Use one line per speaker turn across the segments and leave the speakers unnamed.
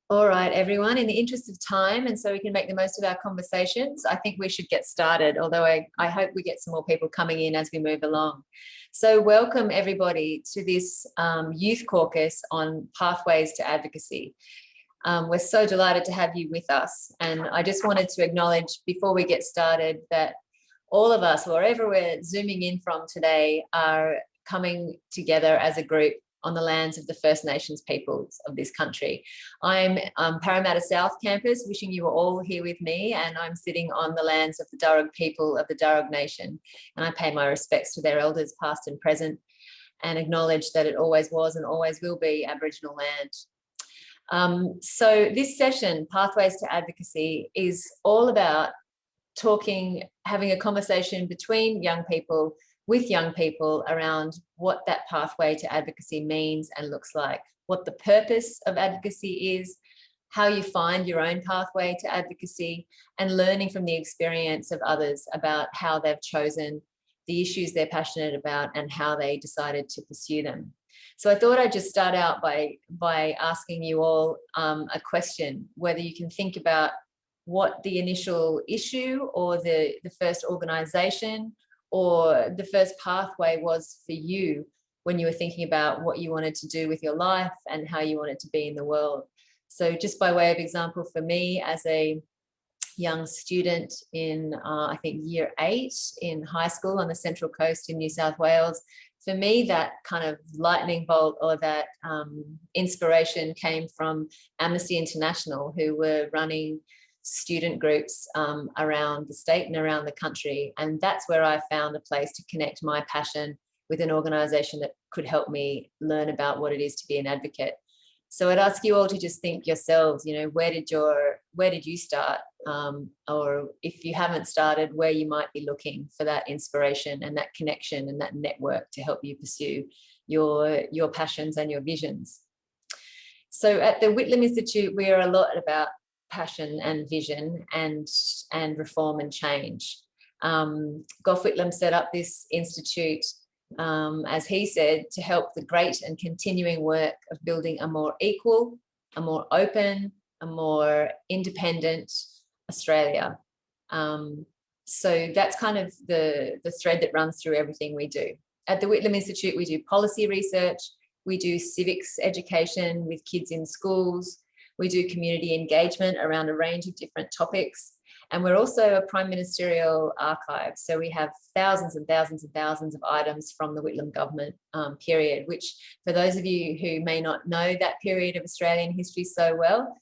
All right, everyone, in the interest of time, and so we can make the most of our conversations, I think we should get started, although I hope we get some more people coming in as we move along. So welcome everybody to this Youth Caucus on Pathways to Advocacy. We're so delighted to have you with us. And I just wanted to acknowledge before we get started that all of us, wherever we're zooming in from today, are coming together as a group on the lands of the First Nations peoples of this country. I'm Parramatta South Campus, wishing you were all here with me, and I'm sitting on the lands of the Darug people of the Darug Nation, and I pay my respects to their elders past and present and acknowledge that it always was and always will be Aboriginal land. So this session, Pathways to Advocacy, is all about having a conversation between young people with young people around what that pathway to advocacy means and looks like, what the purpose of advocacy is, how you find your own pathway to advocacy, and learning from the experience of others about how they've chosen the issues they're passionate about and how they decided to pursue them. So I thought I'd just start out by asking you all a question, whether you can think about what the initial issue or the first organisation or the first pathway was for you when you were thinking about what you wanted to do with your life and how you wanted to be in the world. So just by way of example, for me as a young student in, I think, year 8 in high school on the Central Coast in New South Wales, for me, that kind of lightning bolt or that inspiration came from Amnesty International, who were running student groups around the state and around the country. And that's where I found a place to connect my passion with an organisation that could help me learn about what it is to be an advocate. So I'd ask you all to just think yourselves, you know, where did you start? Or if you haven't started, where you might be looking for that inspiration and that connection and that network to help you pursue your passions and your visions. So at the Whitlam Institute, we are a lot about passion and vision and reform and change. Gough Whitlam set up this institute, as he said, to help the great and continuing work of building a more equal, a more open, a more independent Australia. So that's kind of the thread that runs through everything we do. At the Whitlam Institute, we do policy research, we do civics education with kids in schools, we do community engagement around a range of different topics. And we're also a prime ministerial archive. So we have thousands and thousands and thousands of items from the Whitlam government period, which for those of you who may not know that period of Australian history so well,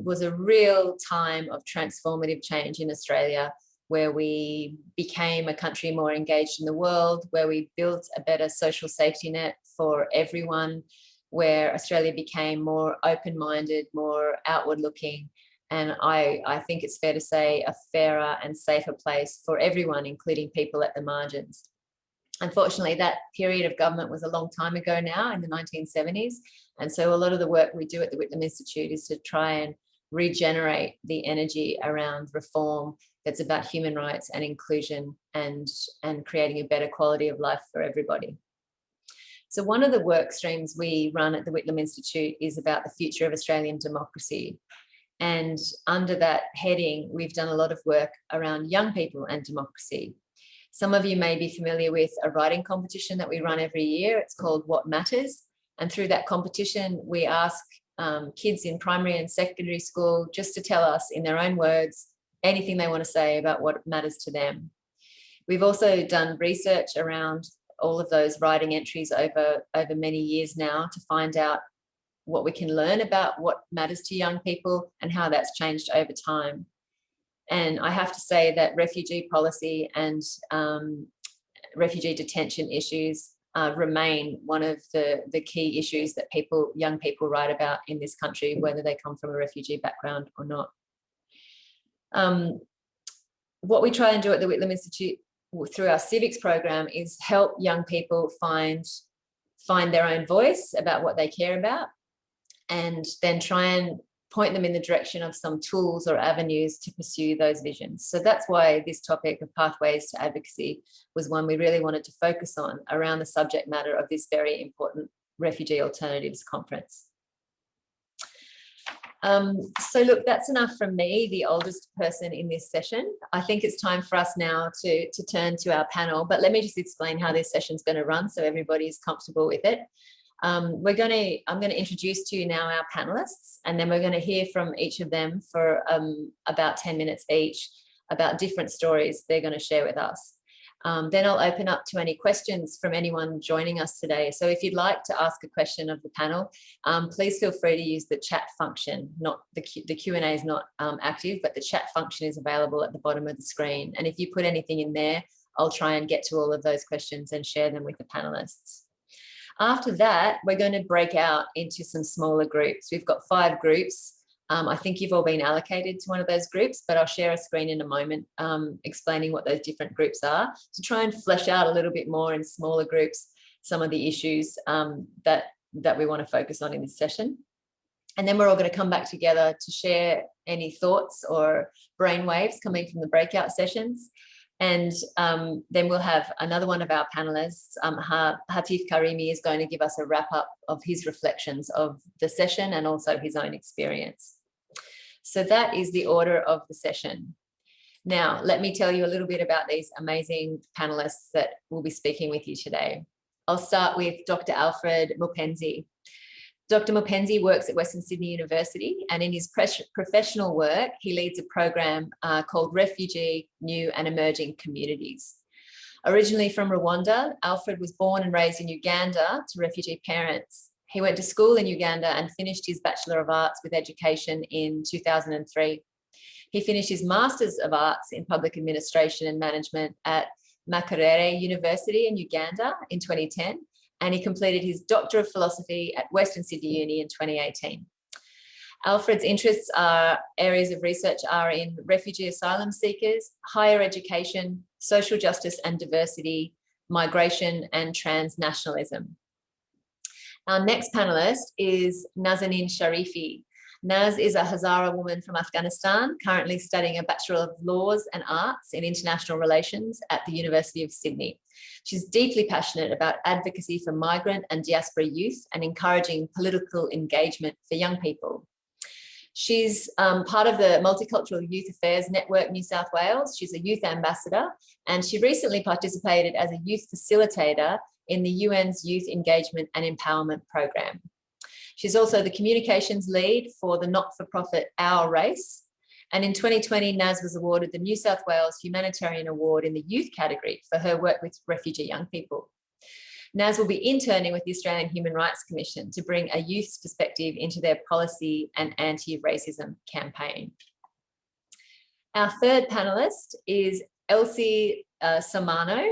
was a real time of transformative change in Australia, where we became a country more engaged in the world, where we built a better social safety net for everyone, where Australia became more open-minded, more outward-looking, and I think it's fair to say a fairer and safer place for everyone, including people at the margins. Unfortunately, that period of government was a long time ago now, in the 1970s, and so a lot of the work we do at the Whitlam Institute is to try and regenerate the energy around reform that's about human rights and inclusion and creating a better quality of life for everybody. So one of the work streams we run at the Whitlam Institute is about the future of Australian democracy. And under that heading, we've done a lot of work around young people and democracy. Some of you may be familiar with a writing competition that we run every year. It's called What Matters. And through that competition, we ask kids in primary and secondary school just to tell us in their own words anything they want to say about what matters to them. We've also done research around all of those writing entries over many years now to find out what we can learn about what matters to young people and how that's changed over time. And I have to say that refugee policy and refugee detention issues remain one of the key issues that young people write about in this country, whether they come from a refugee background or not. What we try and do at the Whitlam Institute through our civics program is help young people find their own voice about what they care about, and then try and point them in the direction of some tools or avenues to pursue those visions. So that's why this topic of pathways to advocacy was one we really wanted to focus on around the subject matter of this very important Refugee Alternatives Conference. So look, that's enough from me, the oldest person in this session. I think it's time for us now to turn to our panel, but let me just explain how this session's going to run so everybody is comfortable with it. I'm going to introduce to you now our panelists, and then we're going to hear from each of them for about 10 minutes each about different stories they're going to share with us. Then I'll open up to any questions from anyone joining us today. So if you'd like to ask a question of the panel, please feel free to use the chat function. Not the Q&A is not active, but the chat function is available at the bottom of the screen. And if you put anything in there, I'll try and get to all of those questions and share them with the panelists. After that, we're going to break out into some smaller groups. We've got 5 groups. I think you've all been allocated to one of those groups, but I'll share a screen in a moment explaining what those different groups are to try and flesh out a little bit more in smaller groups some of the issues that we want to focus on in this session. And then we're all going to come back together to share any thoughts or brainwaves coming from the breakout sessions. And then we'll have another one of our panelists, Hatif Karimi, is going to give us a wrap up of his reflections of the session and also his own experience. So that is the order of the session. Now, let me tell you a little bit about these amazing panelists that will be speaking with you today. I'll start with Dr. Alfred Mupenzi. Dr. Mupenzi works at Western Sydney University, and in his professional work, he leads a program called Refugee, New and Emerging Communities. Originally from Rwanda, Alfred was born and raised in Uganda to refugee parents. He went to school in Uganda and finished his Bachelor of Arts with Education in 2003. He finished his Masters of Arts in Public Administration and Management at Makerere University in Uganda in 2010. And he completed his Doctor of Philosophy at Western Sydney Uni in 2018. Alfred's interests areas of research are in refugee asylum seekers, higher education, social justice and diversity, migration and transnationalism. Our next panellist is Nazanin Sharifi. Naz is a Hazara woman from Afghanistan, currently studying a Bachelor of Laws and Arts in International Relations at the University of Sydney. She's deeply passionate about advocacy for migrant and diaspora youth and encouraging political engagement for young people. She's part of the Multicultural Youth Affairs Network New South Wales. She's a youth ambassador, and she recently participated as a youth facilitator in the UN's Youth Engagement and Empowerment Program. She's also the communications lead for the not-for-profit Our Race. And in 2020, Naz was awarded the New South Wales Humanitarian Award in the youth category for her work with refugee young people. Naz will be interning with the Australian Human Rights Commission to bring a youth's perspective into their policy and anti-racism campaign. Our third panellist is Elsie Samano.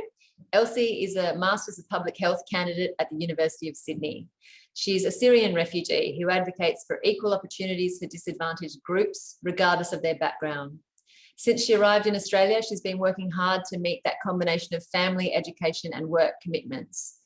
Elsie is a Masters of Public Health candidate at the University of Sydney. She's a Syrian refugee who advocates for equal opportunities for disadvantaged groups, regardless of their background. Since she arrived in Australia, she's been working hard to meet that combination of family, education and work commitments.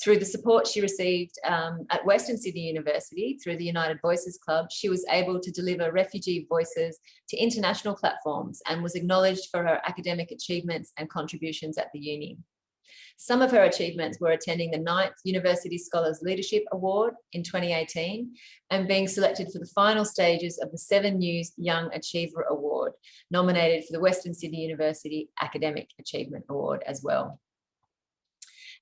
Through the support she received at Western Sydney University through the United Voices Club, she was able to deliver refugee voices to international platforms and was acknowledged for her academic achievements and contributions at the uni. Some of her achievements were attending the 9th University Scholars Leadership Award in 2018 and being selected for the final stages of the 7 News Young Achiever Award, nominated for the Western Sydney University Academic Achievement Award as well.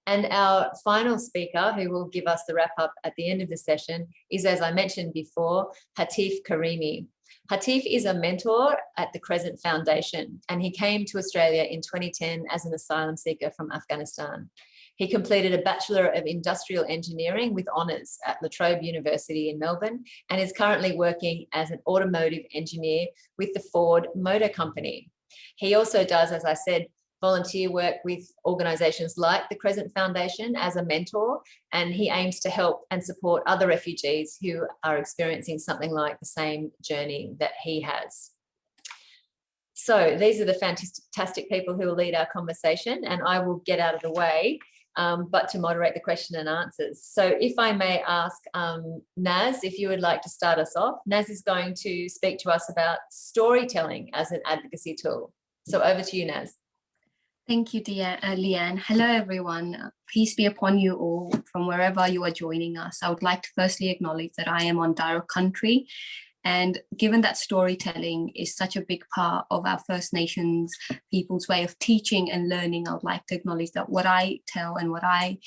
And our final speaker, who will give us the wrap up at the end of the session, is, as I mentioned before, Hatif Karimi. Hatif is a mentor at the Crescent Foundation, and he came to Australia in 2010 as an asylum seeker from Afghanistan. He completed a Bachelor of Industrial Engineering with honours at La Trobe University in Melbourne and is currently working as an automotive engineer with the Ford Motor Company. He also does, as I said, volunteer work with organisations like the Crescent Foundation as a mentor, and he aims to help and support other refugees who are experiencing something like the same journey that he has. So these are the fantastic people who will lead our conversation, and I will get out of the way, but to moderate the question and answers. So if I may ask Naz, if you would like to start us off. Naz is going to speak to us about storytelling as an advocacy tool. So over to you, Naz.
Thank you, Leanne. Hello, everyone. Peace be upon you all from wherever you are joining us. I would like to firstly acknowledge that I am on Darug country, And given that storytelling is such a big part of our First Nations people's way of teaching and learning, I would like to acknowledge that what I tell and what I,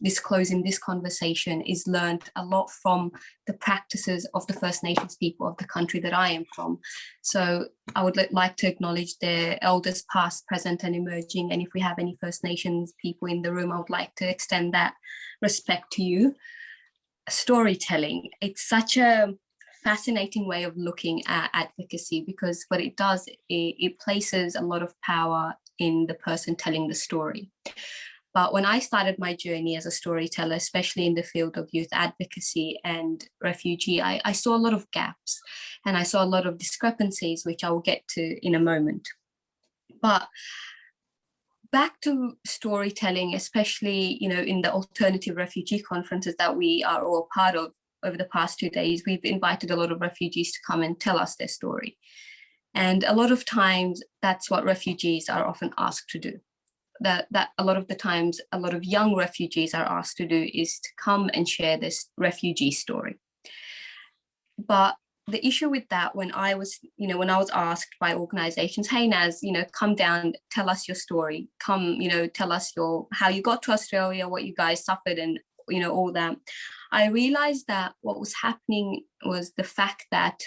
disclose in this conversation is learned a lot from the practices of the First Nations people of the country that I am from. So I would like to acknowledge their elders past, present and emerging. And if we have any First Nations people in the room, I would like to extend that respect to you. Storytelling, it's such a fascinating way of looking at advocacy, because what it does, it places a lot of power in the person telling the story. But when I started my journey as a storyteller, especially in the field of youth advocacy and refugee, I saw a lot of gaps and I saw a lot of discrepancies, which I will get to in a moment. But back to storytelling, especially, in the alternative refugee conferences that we are all part of over the past 2 days, we've invited a lot of refugees to come and tell us their story. And a lot of times that's what refugees are often asked to do. That a lot of the times, a lot of young refugees are asked to do is to come and share this refugee story. But the issue with that, when I was asked by organizations, hey Naz, come down, tell us your story, come, tell us how you got to Australia, what you guys suffered and, all that. I realized that what was happening was the fact that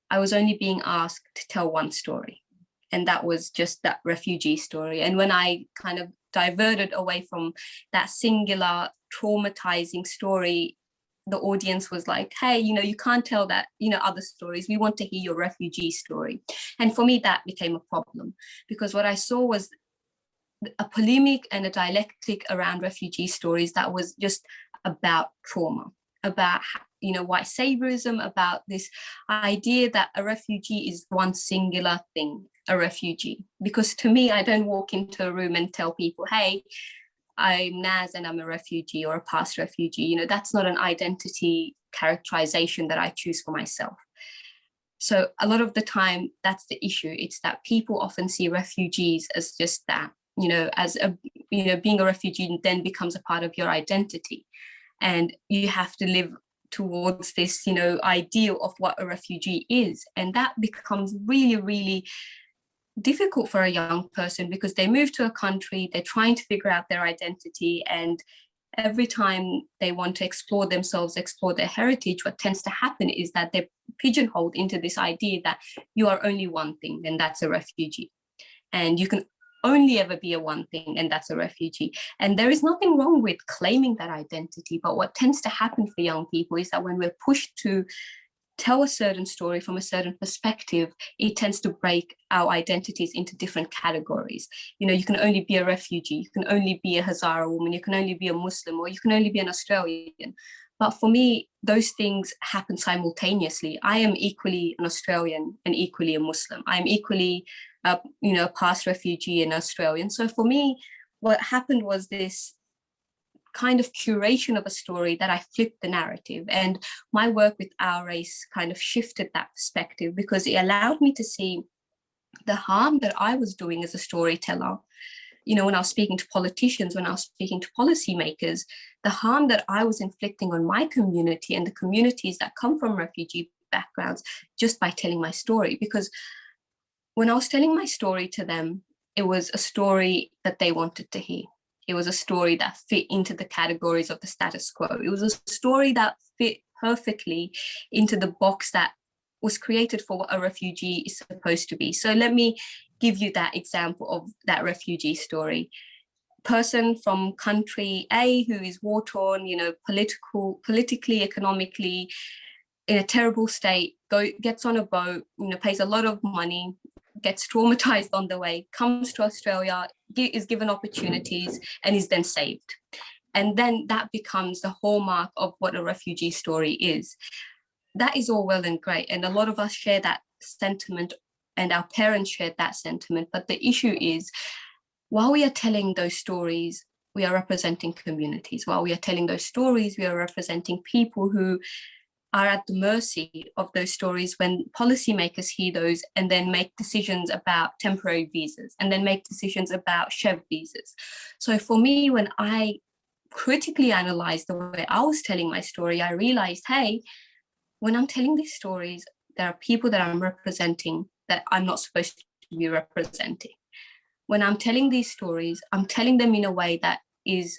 I was only being asked to tell one story. And that was just that refugee story. And when I kind of diverted away from that singular traumatizing story, the audience was like, hey, you can't tell that, other stories. We want to hear your refugee story. And for me, that became a problem, because what I saw was a polemic and a dialectic around refugee stories that was just about trauma, about, white saviorism, about this idea that a refugee is one singular thing, a refugee. Because to me, I don't walk into a room and tell people, hey, I'm Naz and I'm a refugee or a past refugee. That's not an identity characterization that I choose for myself. So a lot of the time, that's the issue. It's that people often see refugees as just that, being a refugee then becomes a part of your identity. And you have to live towards this, ideal of what a refugee is. And that becomes really, really difficult for a young person, because they move to a country, they're trying to figure out their identity, and every time they want to explore themselves, explore their heritage, what tends to happen is that they're pigeonholed into this idea that you are only one thing, and that's a refugee, and you can only ever be a one thing, and that's a refugee. And there is nothing wrong with claiming that identity, but what tends to happen for young people is that when we're pushed to tell a certain story from a certain perspective, it tends to break our identities into different categories. You can only be a refugee, you can only be a Hazara woman, you can only be a Muslim, or you can only be an Australian. But for me, those things happen simultaneously. I am equally an Australian and equally a Muslim. I'm equally, a past refugee and Australian. So for me, what happened was this kind of curation of a story that I flipped the narrative. And my work with Our Race kind of shifted that perspective, because it allowed me to see the harm that I was doing as a storyteller. When I was speaking to politicians, when I was speaking to policymakers, the harm that I was inflicting on my community and the communities that come from refugee backgrounds just by telling my story. Because when I was telling my story to them, it was a story that they wanted to hear. It was a story that fit into the categories of the status quo. It was a story that fit perfectly into the box that was created for what a refugee is supposed to be. So let me give you that example of that refugee story. Person from country A who is war-torn, politically, economically, in a terrible state, gets on a boat, pays a lot of money, gets traumatized on the way, comes to Australia, is given opportunities, and is then saved. And then that becomes the hallmark of what a refugee story is. That is all well and great. And a lot of us share that sentiment, and our parents shared that sentiment. But the issue is, while we are telling those stories, we are representing communities. While we are telling those stories, we are representing people who are at the mercy of those stories when policymakers hear those and then make decisions about temporary visas and then make decisions about Chev visas. So for me, when I critically analysed the way I was telling my story, I realised, hey, when I'm telling these stories, there are people that I'm representing that I'm not supposed to be representing. When I'm telling these stories, I'm telling them in a way that is,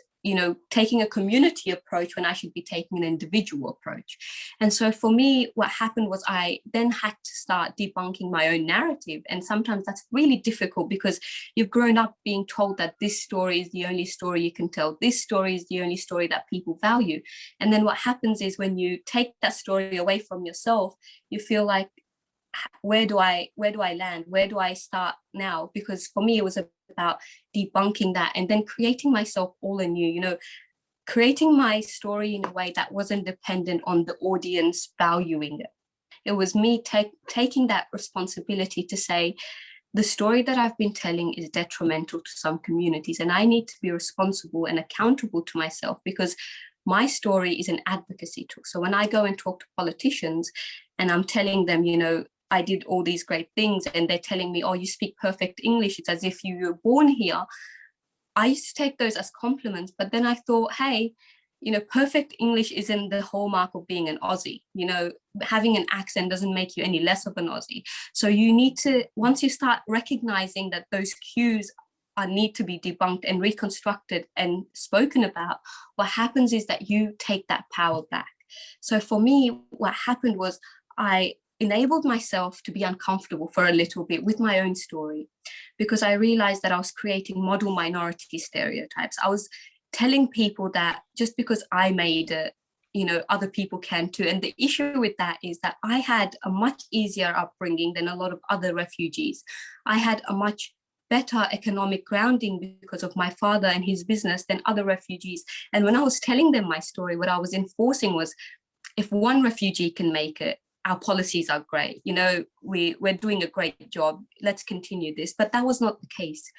taking a community approach when I should be taking an individual approach. And so for me, what happened was I then had to start debunking my own narrative. And sometimes that's really difficult because you've grown up being told that this story is the only story you can tell. This story is the only story that people value. And then what happens is when you take that story away from yourself, you feel like, where do I land? Where do I start now? Because for me, it was about debunking that and then creating myself all anew, creating my story in a way that wasn't dependent on the audience valuing it. It was me taking that responsibility to say, the story that I've been telling is detrimental to some communities, and I need to be responsible and accountable to myself because my story is an advocacy tool. So when I go and talk to politicians and I'm telling them, I did all these great things, and they're telling me, oh, you speak perfect English. It's as if you were born here. I used to take those as compliments, but then I thought, hey, perfect English isn't the hallmark of being an Aussie. Having an accent doesn't make you any less of an Aussie. So you need to, once you start recognizing that those cues need to be debunked and reconstructed and spoken about, what happens is that you take that power back. So for me, what happened was I enabled myself to be uncomfortable for a little bit with my own story, because I realized that I was creating model minority stereotypes. I was telling people that just because I made it, other people can too. And the issue with that is that I had a much easier upbringing than a lot of other refugees. I had a much better economic grounding because of my father and his business than other refugees. And when I was telling them my story, what I was enforcing was, if one refugee can make it, our policies are great. We're doing a great job. Let's continue this. But that was not the case.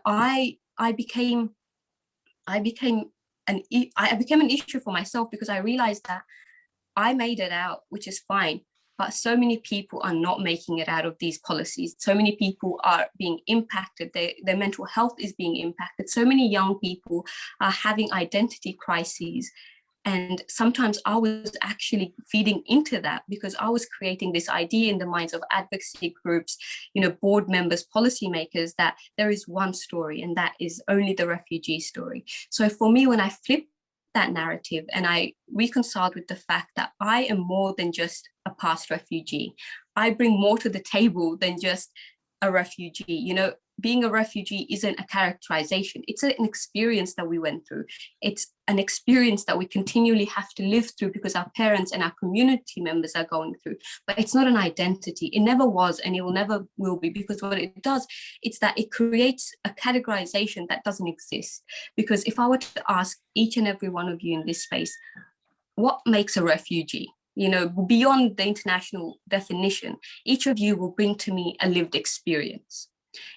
I became an issue for myself because I realized that I made it out, which is fine. But so many people are not making it out of these policies. So many people are being impacted. Their mental health is being impacted. So many young people are having identity crises. And sometimes I was actually feeding into that because I was creating this idea in the minds of advocacy groups, board members, policymakers, that there is one story and that is only the refugee story. So for me, when I flipped that narrative and I reconciled with the fact that I am more than just a past refugee, I bring more to the table than just a refugee. Being a refugee isn't a characterization. It's an experience that we went through. It's an experience that we continually have to live through because our parents and our community members are going through. But it's not an identity. It never was, and it will never will be, because what it does, it's that it creates a categorization that doesn't exist. Because if I were to ask each and every one of you in this space, what makes a refugee? Beyond the international definition, each of you will bring to me a lived experience.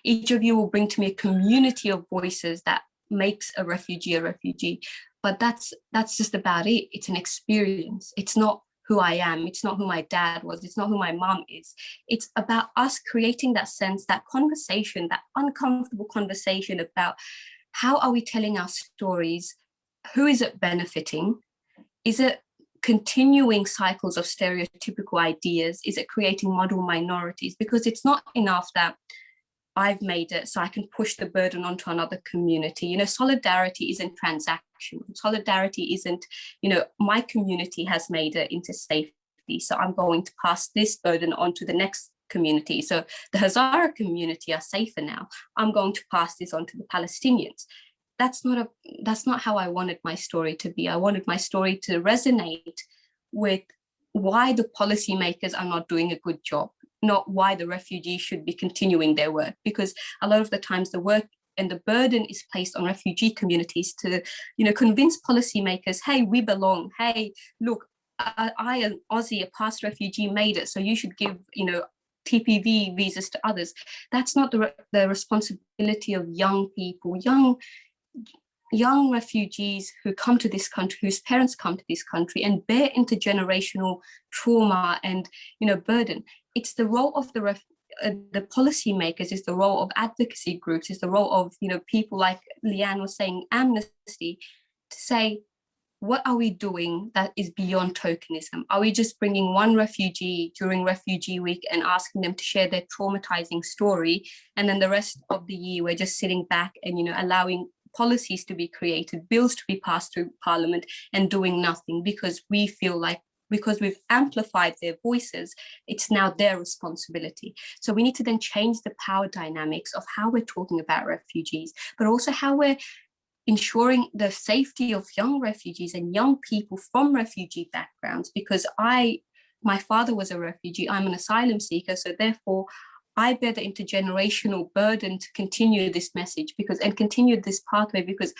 Each of you will bring to me a community of voices that makes a refugee. But that's just about it. It's an experience. It's not who I am. It's not who my dad was. It's not who my mom is. It's about us creating that sense, that conversation, that uncomfortable conversation about how are we telling our stories? Who is it benefiting? Is it continuing cycles of stereotypical ideas? Is it creating model minorities? Because it's not enough that I've made it so I can push the burden onto another community. Solidarity isn't transactional. Solidarity isn't, my community has made it into safety, so I'm going to pass this burden on to the next community. So the Hazara community are safer now. I'm going to pass this on to the Palestinians. That's not how I wanted my story to be. I wanted my story to resonate with why the policymakers are not doing a good job, not why the refugees should be continuing their work. Because a lot of the times the work and the burden is placed on refugee communities to, convince policymakers, hey, we belong. Hey, look, I an Aussie, a past refugee, made it, so you should give, TPV visas to others. That's not the responsibility of young people, young refugees who come to this country, whose parents come to this country and bear intergenerational trauma and, burden. It's the role of the policymakers, is the role of advocacy groups, is the role of, people like Leanne was saying, Amnesty, to say, what are we doing that is beyond tokenism? Are we just bringing one refugee during Refugee Week and asking them to share their traumatizing story, and then the rest of the year we're just sitting back and, you know, allowing policies to be created, bills to be passed through Parliament, and doing nothing because we feel like, because we've amplified their voices, it's now their responsibility. So we need to then change the power dynamics of how we're talking about refugees, but also how we're ensuring the safety of young refugees and young people from refugee backgrounds. Because my father was a refugee, I'm an asylum seeker, so therefore I bear the intergenerational burden to continue this message and continue this pathway, because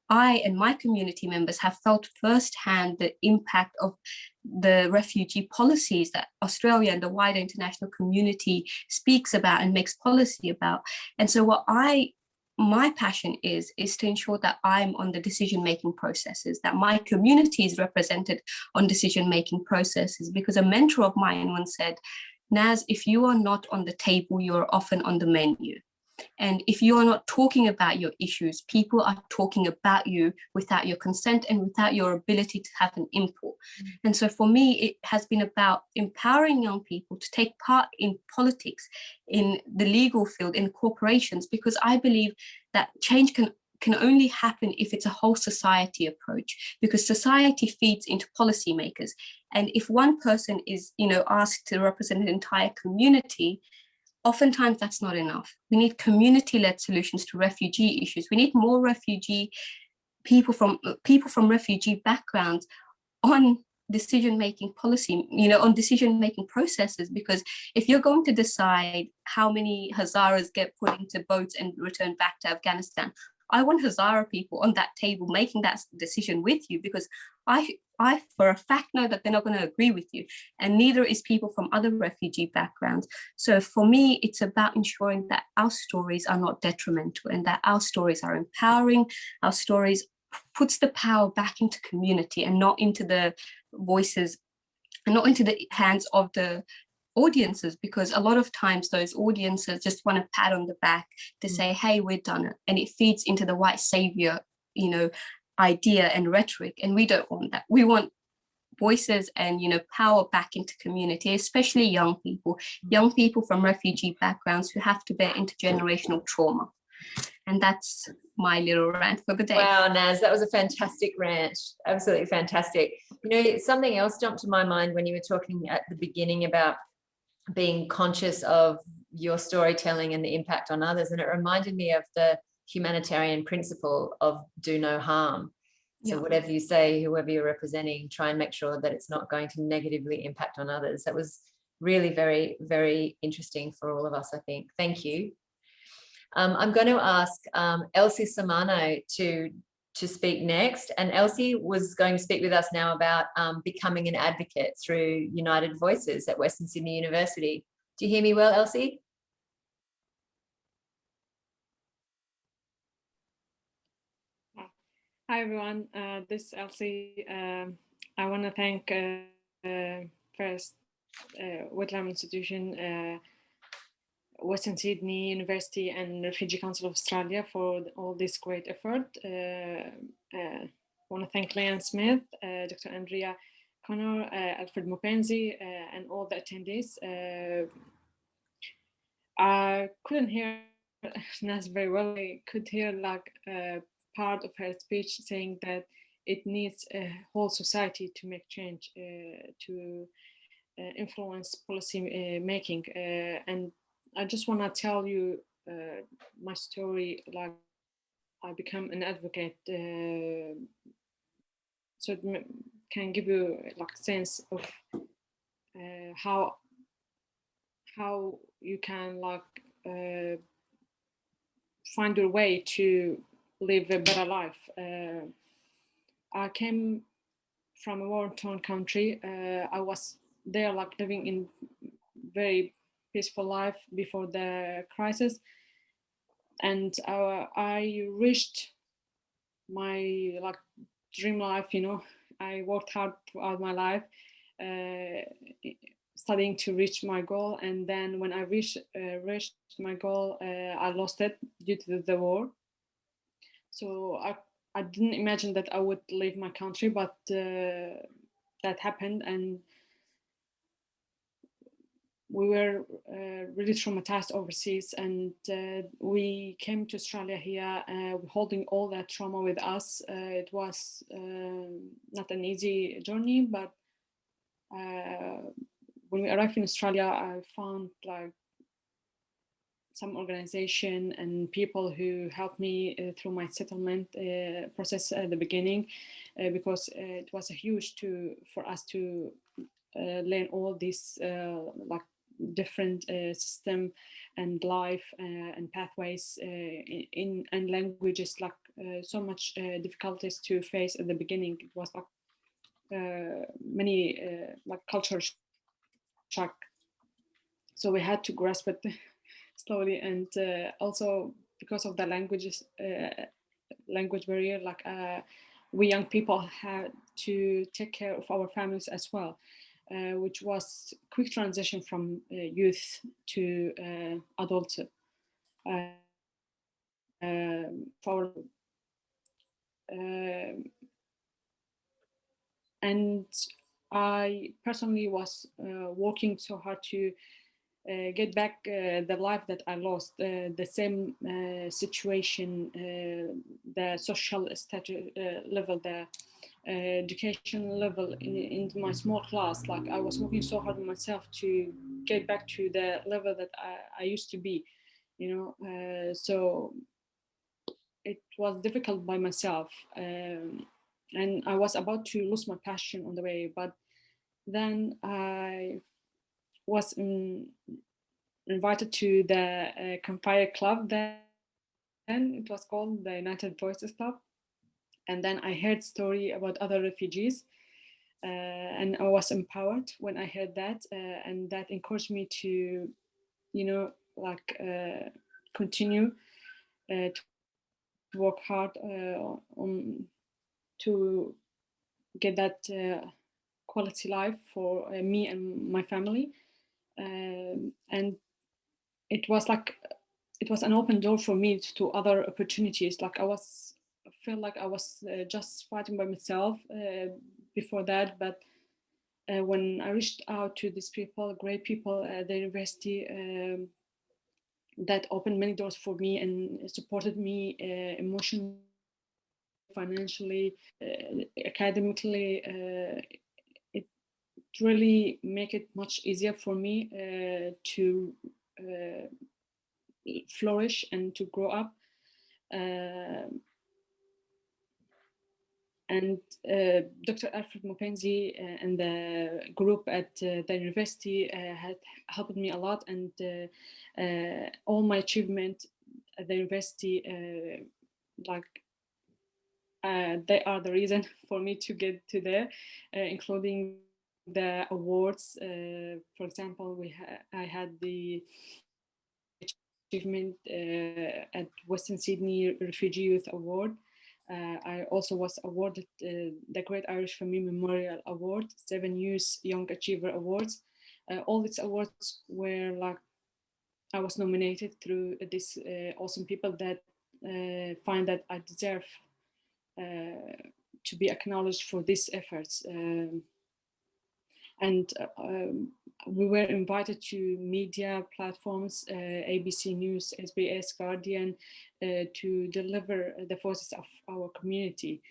I and my community members have felt firsthand the impact of the refugee policies that Australia and the wider international community speaks about and makes policy about. And so my passion is to ensure that I'm on the decision-making processes, that my community is represented on decision-making processes, because a mentor of mine once said, Naz, if you are not on the table, you are often on the menu. And if you are not talking about your issues, people are talking about you without your consent and without your ability to have an input. And so for me, it has been about empowering young people to take part in politics, in the legal field, in corporations, because I believe that change can only happen if it's a whole society approach, because society feeds into policymakers. And if one person is, you know, asked to represent an entire community, oftentimes that's not enough. We need community-led solutions to refugee issues. We need more people from refugee backgrounds on decision-making policy, you know, on decision-making processes. Because if you're going to decide how many Hazaras get put into boats and returned back to Afghanistan, I want Hazara people on that table making that decision with you, because I for a fact know that they're not going to agree with you, and neither is people from other refugee backgrounds. So for me, it's about ensuring that our stories are not detrimental and that our stories are empowering. Our stories puts the power back into community and not into the voices and not into the hands of the audiences, because a lot of times those audiences just want a pat on the back to say, hey, we're done it, and it feeds into the white savior, you know, idea and rhetoric, and we don't want that. We want voices and, you know, power back into community, especially young people from refugee backgrounds who have to bear intergenerational trauma. And that's my little rant for the day.
Wow, Naz, that was a fantastic rant. Absolutely fantastic. You know, something else jumped to my mind when you were talking at the beginning about being conscious of your storytelling and the impact on others. And it reminded me of the humanitarian principle of do no harm. So whatever you say, whoever you're representing, try and make sure that it's not going to negatively impact on others. That was really very, very interesting for all of us, I think. Thank you. I'm going to ask Elsie Samano to speak next. And Elsie was going to speak with us now about becoming an advocate through United Voices at Western Sydney University. Do you hear me well, Elsie?
Hi, everyone. This is Elsie. I want to thank first Whitlam Institution, Western Sydney University and Refugee Council of Australia for all this great effort. I want to thank Leanne Smith, Dr. Andrea Connor, Alfred Mupenzi, and all the attendees. I couldn't hear Naz very well. I could hear like part of her speech saying that it needs a whole society to make change, to influence policy making. And I just want to tell you my story, like I become an advocate, so it can give you like sense of how you can like find your way to live a better life. I came from a war-torn country. I was there like living in very peaceful life before the crisis, and I reached my like dream life. You know, I worked hard throughout my life, studying to reach my goal, and then when I reached my goal, I lost it due to the war. So I didn't imagine that I would leave my country, but that happened, and we were really traumatized overseas, and we came to Australia here holding all that trauma with us. It was not an easy journey, but when we arrived in Australia, I found like some organization and people who helped me through my settlement process at the beginning, because it was a huge for us to learn all these like different system and life and pathways in and languages, like so much difficulties to face at the beginning. It was like many like culture shock, so we had to grasp it slowly, and also because of the language barrier, like we young people had to take care of our families as well, which was quick transition from youth to adulthood. And I personally was working so hard to get back the life that I lost, the same situation, the social status level, the education level in my small class. Like I was working so hard on myself to get back to the level that I used to be, you know. So it was difficult by myself, and I was about to lose my passion on the way, but then I was invited to the Campfire Club. Then it was called the United Voices Club, and then I heard story about other refugees, and I was empowered when I heard that, and that encouraged me to, you know, like continue to work hard on to get that quality life for me and my family, and it was an open door for me to other opportunities. Like I felt like I was just fighting by myself before that, but when I reached out to these people, great people at the university, that opened many doors for me and supported me emotionally, financially, academically. It really make it much easier for me to flourish and to grow up. And Dr. Alfred Mupenzi and the group at the university had helped me a lot, and all my achievement at the university, they are the reason for me to get to there, including the awards. For example, I had the achievement at Western Sydney Refugee Youth Award. I also was awarded the Great Irish Family Memorial Award, 7 Youth Young Achiever Awards. All these awards were like, I was nominated through these awesome people that find that I deserve to be acknowledged for these efforts. And we were invited to media platforms, ABC News, SBS, Guardian, to deliver the voices of our community.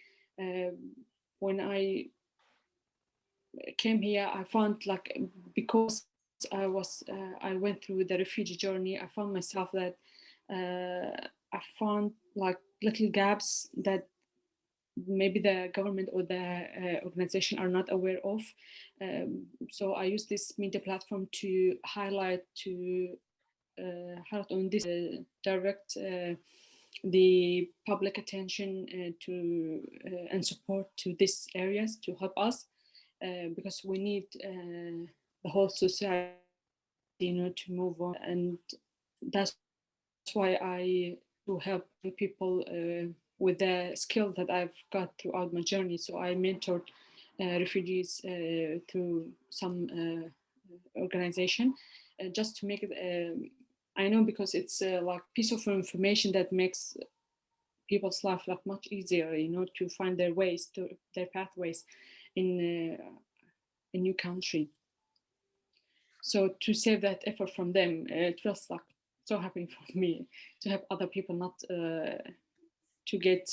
When I came here, I found like, because I went through the refugee journey, I found myself that I found like little gaps that maybe the government or the organization are not aware of. So I use this media platform to highlight on this, direct the public attention to and support to these areas to help us, because we need the whole society, you know, to move on. And that's why I do help people with the skill that I've got throughout my journey. So I mentored refugees through some organization, just to make it, I know, because it's like piece of information that makes people's life like much easier, you know, to find their ways, to their pathways in a new country. So to save that effort from them, it feels like so happy for me to have other people, not to get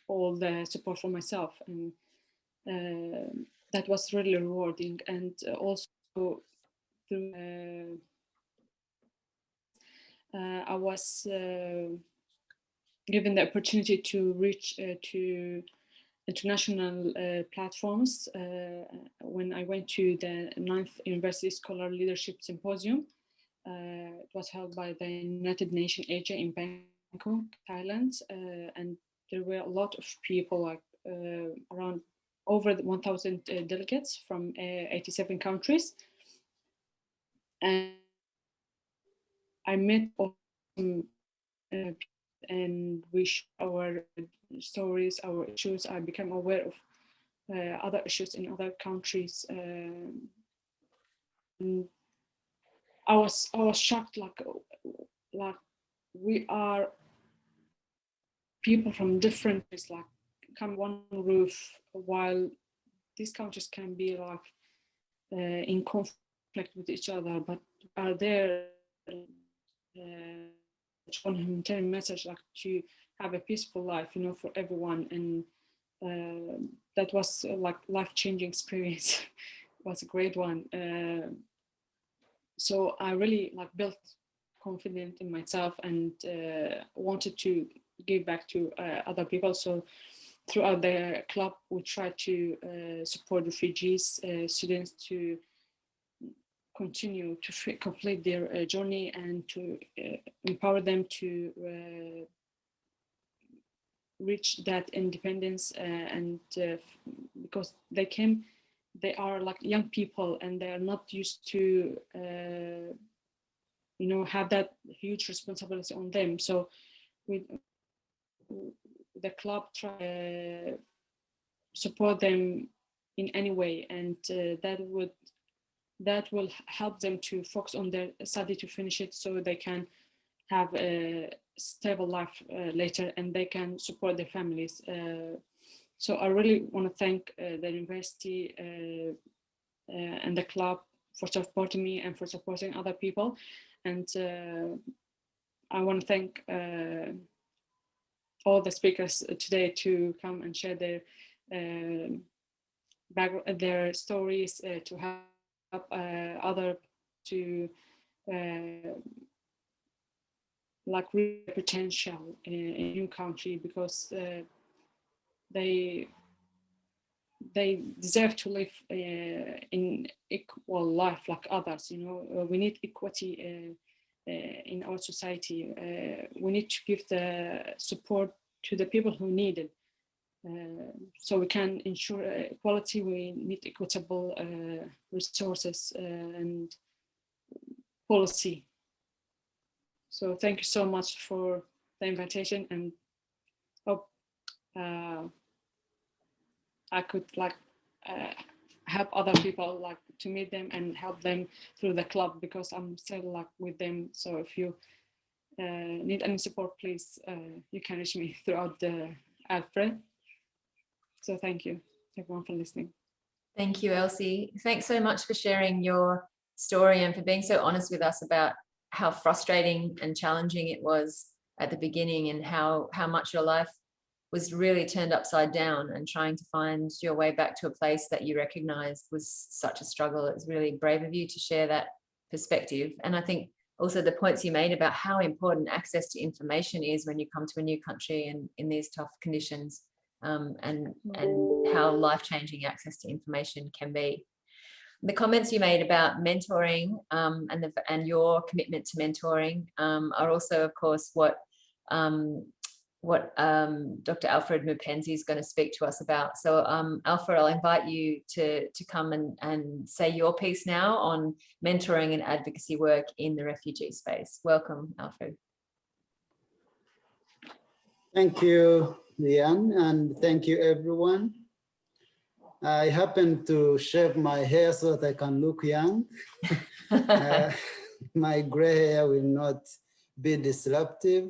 all the support for myself, and that was really rewarding. And also through I was given the opportunity to reach to international platforms when I went to the 9th University Scholar Leadership Symposium. It was held by the United Nations Asia in Bangkok, Thailand, and there were a lot of people, like around over 1,000 delegates from 87 countries. And I met and we shared our stories, our issues. I became aware of other issues in other countries. And I was shocked, like we are people from different places, like come one roof, while these countries can be like in conflict with each other, but are there on humanitarian message, like to have a peaceful life, you know, for everyone. And that was like life-changing experience. It was a great one. So I really like built confidence in myself and wanted to give back to other people. So throughout the club, we try to support refugees, students to continue to complete their journey and to empower them to reach that independence. And because they are like young people and they are not used to, you know, have that huge responsibility on them. So with the club try to support them in any way, and that will help them to focus on their study to finish it, so they can have a stable life later, and they can support their families. So I really want to thank the university and the club for supporting me and for supporting other people. And I want to thank all the speakers today to come and share their stories to help other to like reach potential in a new country, because they deserve to live in equal life like others. You know, we need equity in our society. We need to give the support to the people who need it. So we can ensure equality, we need equitable resources and policy. So thank you so much for the invitation, and hope I could like help other people like to meet them and help them through the club, because I'm still like with them. So if you need any support, please you can reach me throughout the Alfred. So thank you everyone for listening.
Thank you, Elsie. Thanks so much for sharing your story and for being so honest with us about how frustrating and challenging it was at the beginning, and how much your life was really turned upside down, and trying to find your way back to a place that you recognized was such a struggle. It was really brave of you to share that perspective. And I think also the points you made about how important access to information is when you come to a new country and in these tough conditions, and how life-changing access to information can be. The comments you made about mentoring and your commitment to mentoring are also, of course, what Dr. Alfred Mupenzi is going to speak to us about. So Alfred, I'll invite you to come and say your piece now on mentoring and advocacy work in the refugee space. Welcome, Alfred.
Thank you, Leanne, and thank you, everyone. I happen to shave my hair so that I can look young. My gray hair will not be disruptive.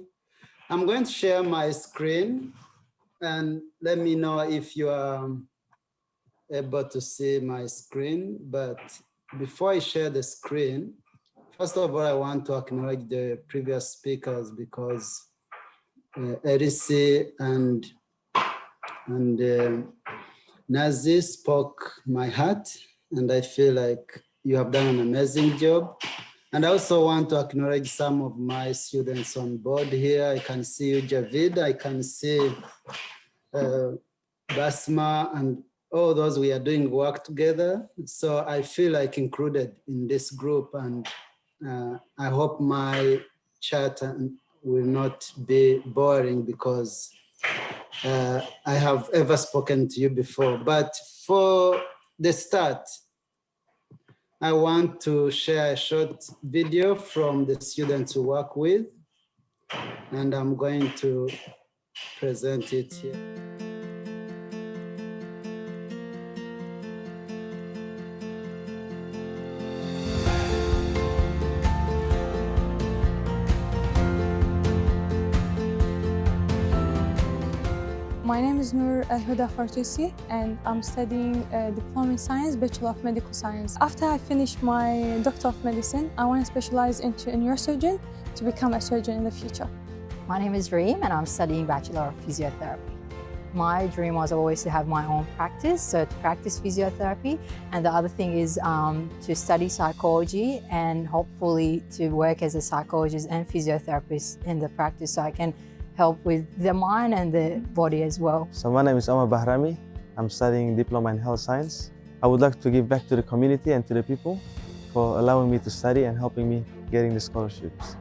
I'm going to share my screen and let me know if you are able to see my screen. But before I share the screen, first of all, I want to acknowledge the previous speakers because Elsie and Nazi spoke my heart, and I feel like you have done an amazing job. And I also want to acknowledge some of my students on board here. I can see you, Javid. I can see Basma, and all those we are doing work together. So I feel like included in this group, and I hope my chat will not be boring because I have ever spoken to you before. But for the start, I want to share a short video from the students who work with, and I'm going to present it here.
My name is Noor Al-Huda Fartusi, and I'm studying Diploma in Science, Bachelor of Medical Science. After I finish my Doctor of Medicine, I want to specialize into a neurosurgeon to become a surgeon in the future.
My name is Reem, and I'm studying Bachelor of Physiotherapy. My dream was always to have my own practice, so to practice physiotherapy. And the other thing is to study psychology and hopefully to work as a psychologist and physiotherapist in the practice so I can help with the mind and the body as well.
So my name is Omar Bahrami. I'm studying Diploma in Health Science. I would like to give back to the community and to the people for allowing me to study and helping me getting the scholarships.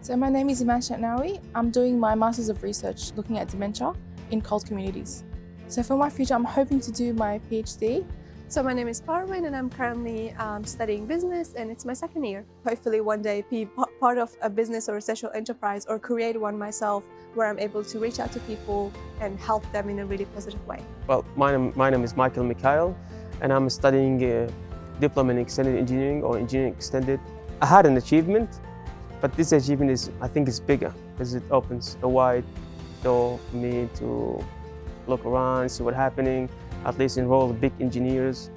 So my name is Iman Shatnawi. I'm doing my Masters of Research looking at dementia in cold communities. So for my future, I'm hoping to do my PhD.
So my name is Parwin, and I'm currently studying business, and it's my second year. Hopefully one day be part of a business or a social enterprise or create one myself where I'm able to reach out to people and help them in a really positive way.
Well, my name is Michael Mikhail, and I'm studying Diploma in Extended Engineering or Engineering Extended. I had an achievement, but this achievement I think is bigger because it opens a wide door for me to look around, see what's happening, at least enroll big engineers.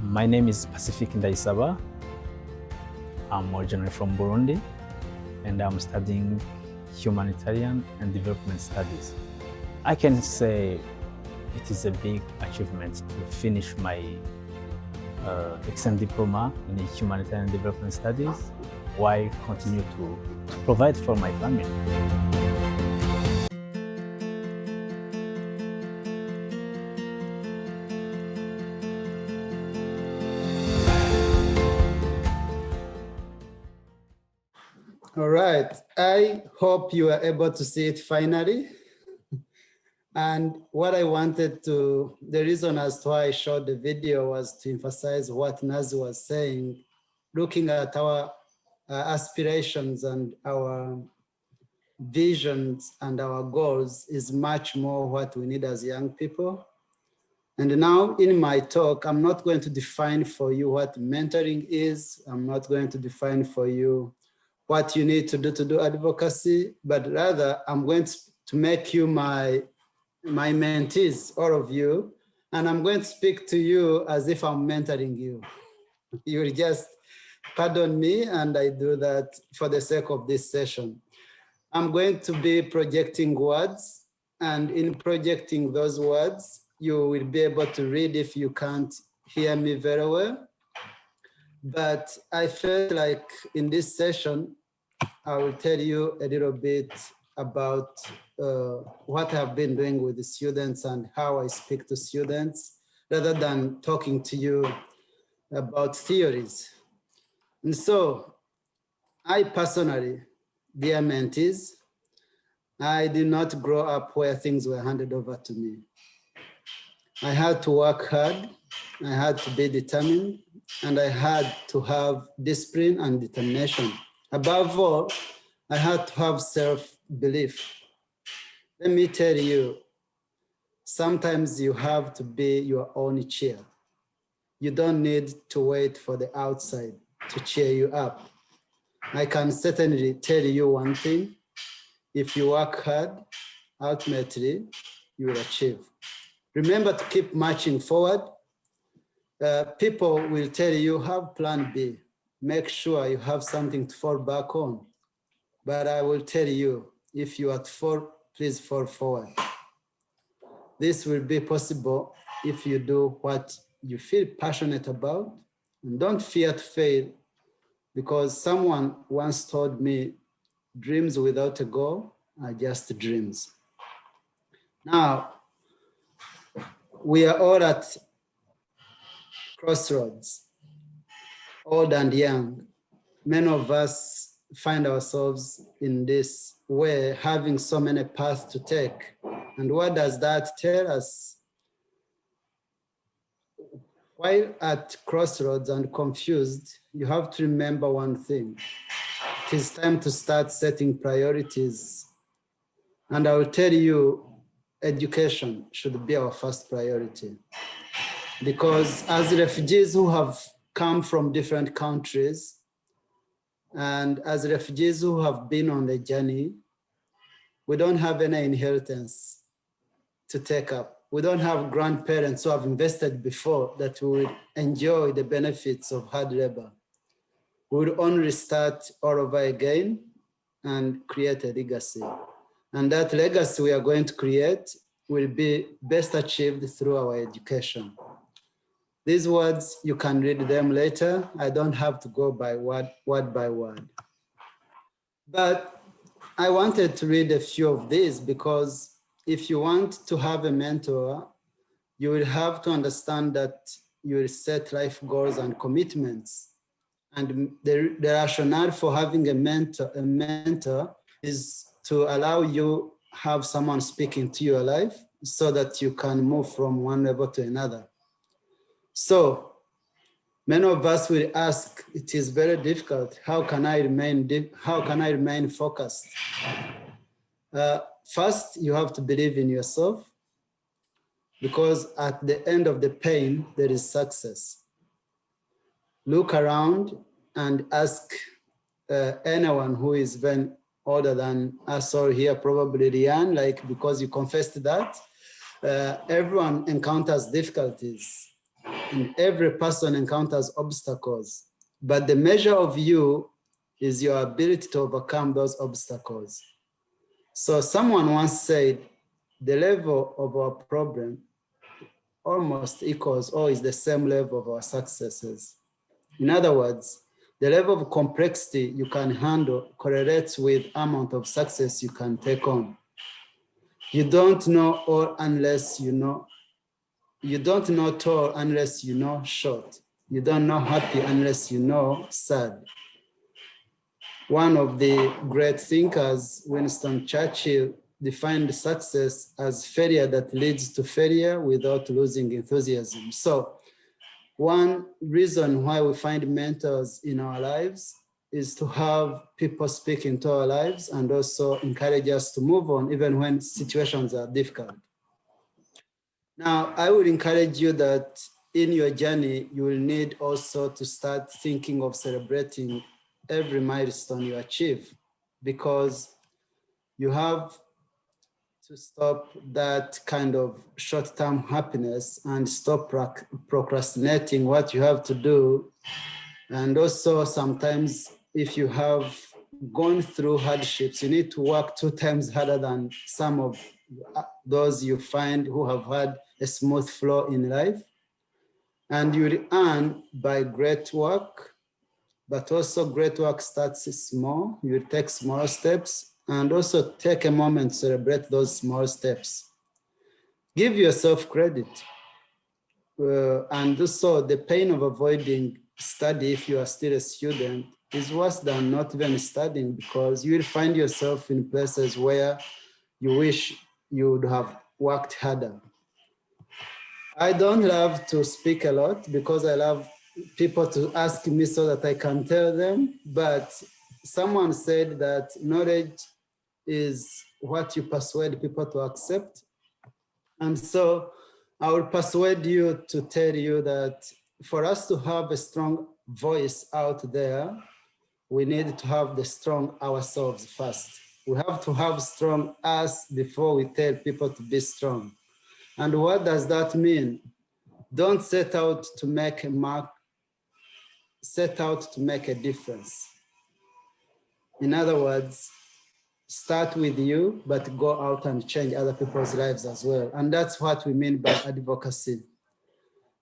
My name is Pacific Ndaisaba. I'm originally from Burundi, and I'm studying humanitarian and development studies. I can say it is a big achievement to finish my extended diploma in humanitarian and development studies while continue to provide for my family.
All right, I hope you are able to see it finally. And what I wanted to, the reason as to why I showed the video was to emphasize what Nazi was saying, looking at our aspirations and our visions and our goals is much more what we need as young people. And now in my talk, I'm not going to define for you what mentoring is. I'm not going to define for you what you need to do advocacy, but rather I'm going to make you my mentees, all of you, and I'm going to speak to you as if I'm mentoring you. You will just pardon me, and I do that for the sake of this session. I'm going to be projecting words, and in projecting those words, you will be able to read if you can't hear me very well. But I felt like in this session, I will tell you a little bit about what I've been doing with the students and how I speak to students, rather than talking to you about theories. And so I personally, dear mentees, I did not grow up where things were handed over to me. I had to work hard, I had to be determined, and I had to have discipline and determination. Above all, I had to have self-belief. Let me tell you, sometimes you have to be your own cheer. You don't need to wait for the outside to cheer you up. I can certainly tell you one thing. if you work hard, ultimately you will achieve. Remember to keep marching forward. People will tell you have plan B. Make sure you have something to fall back on. But I will tell you, if you are to fall, please fall forward. This will be possible if you do what you feel passionate about, and don't fear to fail, because someone once told me, dreams without a goal are just dreams. Now, we are all at crossroads, old and young. Many of us find ourselves in this way, having so many paths to take. And what does that tell us? While at crossroads and confused, you have to remember one thing. It is time to start setting priorities. And I will tell you, education should be our first priority. Because as refugees who have come from different countries, and as refugees who have been on the journey, we don't have any inheritance to take up. We don't have grandparents who have invested before that will enjoy the benefits of hard labor. We will only start all over again and create a legacy. And that legacy we are going to create will be best achieved through our education. These words, you can read them later. I don't have to go by word by word. But I wanted to read a few of these because if you want to have a mentor, you will have to understand that you will set life goals and commitments. And the rationale for having a mentor is to allow you have someone speaking to your life so that you can move from one level to another. So many of us will ask, it is very difficult. How can I remain focused? First, you have to believe in yourself, because at the end of the pain, there is success. Look around and ask anyone who is even older than us all here, probably Leanne, like, because you confessed that. Everyone encounters difficulties and every person encounters obstacles, but the measure of you is your ability to overcome those obstacles. So someone once said, the level of our problem almost equals or is the same level of our successes. In other words, the level of complexity you can handle correlates with amount of success you can take on. You don't know all unless you know. You don't know tall unless you know short. You don't know happy unless you know sad. One of the great thinkers, Winston Churchill, defined success as failure that leads to failure without losing enthusiasm. So one reason why we find mentors in our lives is to have people speak into our lives and also encourage us to move on even when situations are difficult. Now, I would encourage you that in your journey, you will need also to start thinking of celebrating every milestone you achieve, because you have to stop that kind of short-term happiness and stop procrastinating what you have to do. And also sometimes if you have gone through hardships, you need to work 2 times harder than some of those you find who have had a smooth flow in life. And you will earn by great work, but also great work starts small. You will take small steps and also take a moment to celebrate those small steps. Give yourself credit. And also the pain of avoiding study if you are still a student is worse than not even studying, because you will find yourself in places where you wish you would have worked harder. I don't love to speak a lot because I love people to ask me so that I can tell them, but someone said that knowledge is what you persuade people to accept. And so I will persuade you to tell you that for us to have a strong voice out there, we need to have the strong ourselves first. We have to have strong us before we tell people to be strong. And what does that mean? Don't set out to make a mark, set out to make a difference. In other words, start with you, but go out and change other people's lives as well. And that's what we mean by advocacy.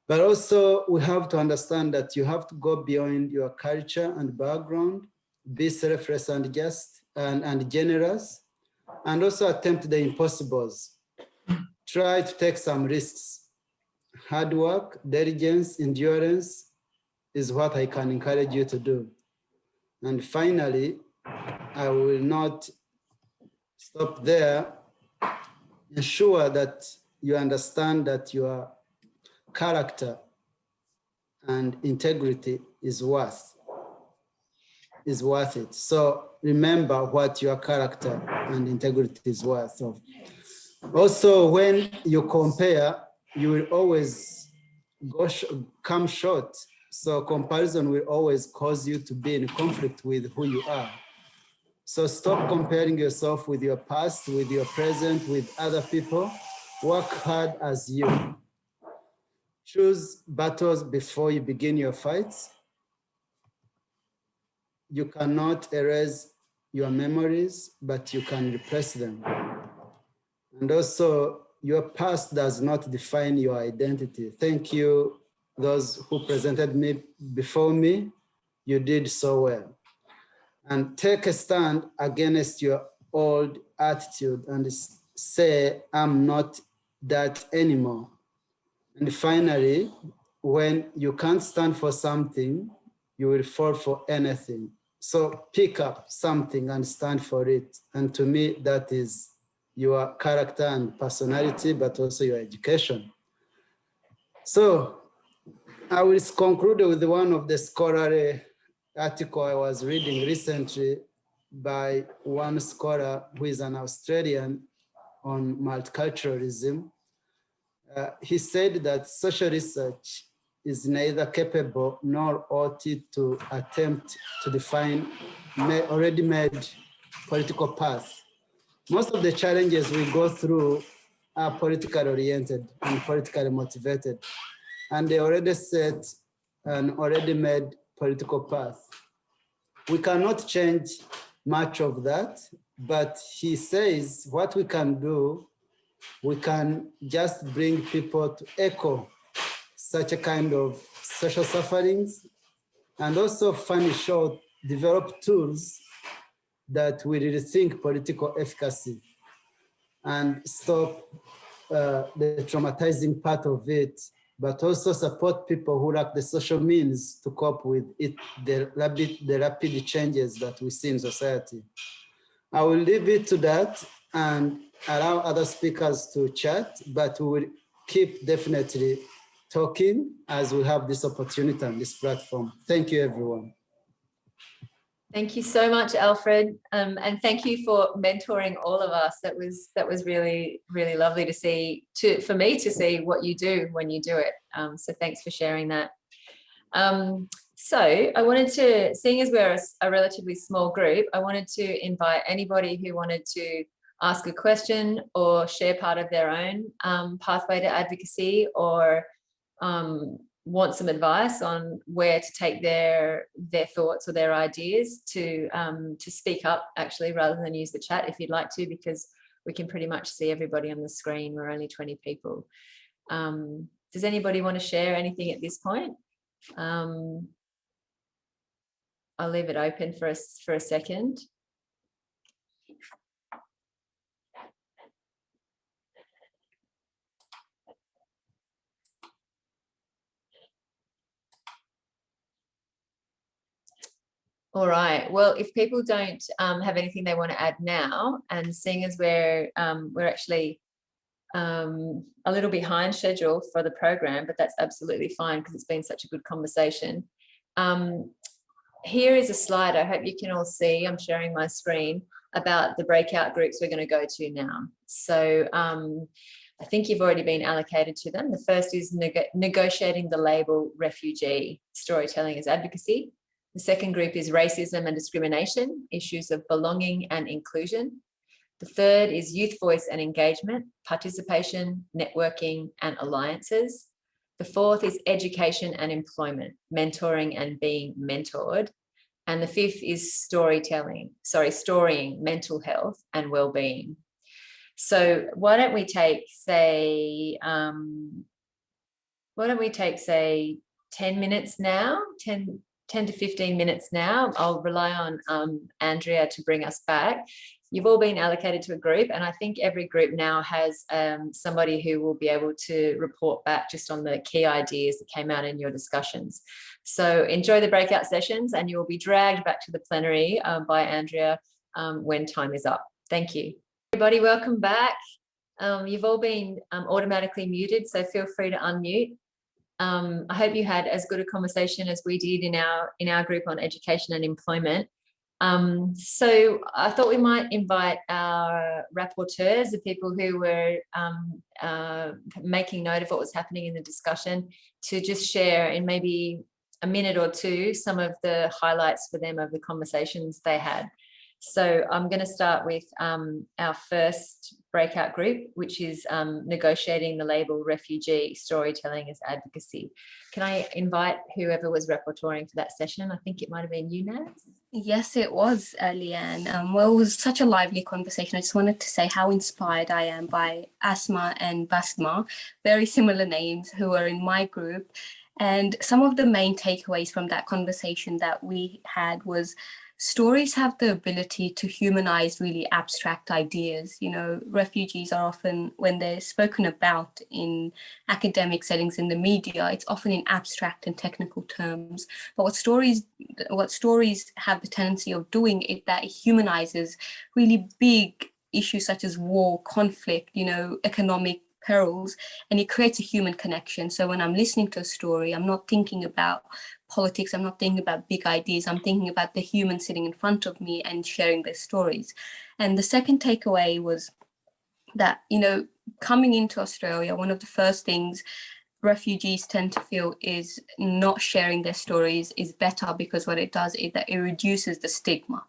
But also we have to understand that you have to go beyond your culture and background, be selfless and just and generous, and also attempt the impossibles. Try to take some risks. Hard work, diligence, endurance is what I can encourage you to do. And finally, I will not stop there. Ensure that you understand that your character and integrity is worth it. So remember what your character and integrity is worth of. Also, when you compare, you will always come short. So comparison will always cause you to be in conflict with who you are. So stop comparing yourself with your past, with your present, with other people. Work hard as you. Choose battles before you begin your fights. You cannot erase your memories, but you can replace them. And also, your past does not define your identity. Thank you, those who presented me before me. You did so well. And take a stand against your old attitude and say, I'm not that anymore. And finally, when you can't stand for something, you will fall for anything. So pick up something and stand for it. And to me, that is your character and personality, but also your education. So I will conclude with one of the scholarly article I was reading recently by one scholar who is an Australian on multiculturalism. He said that social research is neither capable nor ought it to attempt to define already made political path. Most of the challenges we go through are politically oriented and politically motivated, and they already set an already made political path. We cannot change much of that, but he says what we can do, we can just bring people to echo such a kind of social sufferings, and also furnish or develop tools that will rethink political efficacy and stop the traumatizing part of it, but also support people who lack the social means to cope with it, the rapid changes that we see in society. I will leave it to that and allow other speakers to chat, but we will keep definitely talking as we have this opportunity on this platform. Thank you, everyone.
Thank you so much, Alfred, and thank you for mentoring all of us. That was really, really lovely to see, for me to see what you do when you do it. So thanks for sharing that. So I wanted to, seeing as we're a relatively small group, I wanted to invite anybody who wanted to ask a question or share part of their own pathway to advocacy, or want some advice on where to take their thoughts or their ideas, to speak up actually, rather than use the chat if you'd like to, because we can pretty much see everybody on the screen. We're only 20 people. Does anybody want to share anything at this point? I'll leave it open for a second. All right. Well, if people don't have anything they want to add now, and seeing as we're actually a little behind schedule for the program, but that's absolutely fine because it's been such a good conversation. Here is a slide I hope you can all see. I'm sharing my screen about the breakout groups we're going to go to now. So I think you've already been allocated to them. The first is negotiating the label refugee, storytelling as advocacy. The second group is racism and discrimination, issues of belonging and inclusion. The third is youth voice and engagement, participation, networking and alliances. The fourth is education and employment, mentoring and being mentored. And the fifth is storying, mental health and well-being. So why don't we take, say 10 minutes now, 10 to 15 minutes now. I'll rely on Andrea to bring us back. You've all been allocated to a group, and I think every group now has somebody who will be able to report back just on the key ideas that came out in your discussions. So enjoy the breakout sessions, and you'll be dragged back to the plenary by Andrea when time is up. Thank you. Everybody, welcome back. You've all been automatically muted, so feel free to unmute. I hope you had as good a conversation as we did in our group on education and employment. So I thought we might invite our rapporteurs, the people who were making note of what was happening in the discussion, to just share in maybe a minute or two some of the highlights for them of the conversations they had. So I'm going to start with our first breakout group, which is negotiating the label refugee storytelling as advocacy. Can I invite whoever was rapporteuring for that session? I think it might have been you, Naz.
Yes, it was, Leanne. Well, it was such a lively conversation. I just wanted to say how inspired I am by Asma and Basma, very similar names, who are in my group. And some of the main takeaways from that conversation that we had was stories have the ability to humanize really abstract ideas. You know, refugees are often, when they're spoken about in academic settings in the media, it's often in abstract and technical terms. But what stories have the tendency of doing is that it humanizes really big issues such as war, conflict, you know, economic perils, and it creates a human connection. So when I'm listening to a story, I'm not thinking about politics, I'm not thinking about big ideas, I'm thinking about the human sitting in front of me and sharing their stories. And the second takeaway was that, you know, coming into Australia, one of the first things refugees tend to feel is not sharing their stories is better, because what it does is that it reduces the stigma.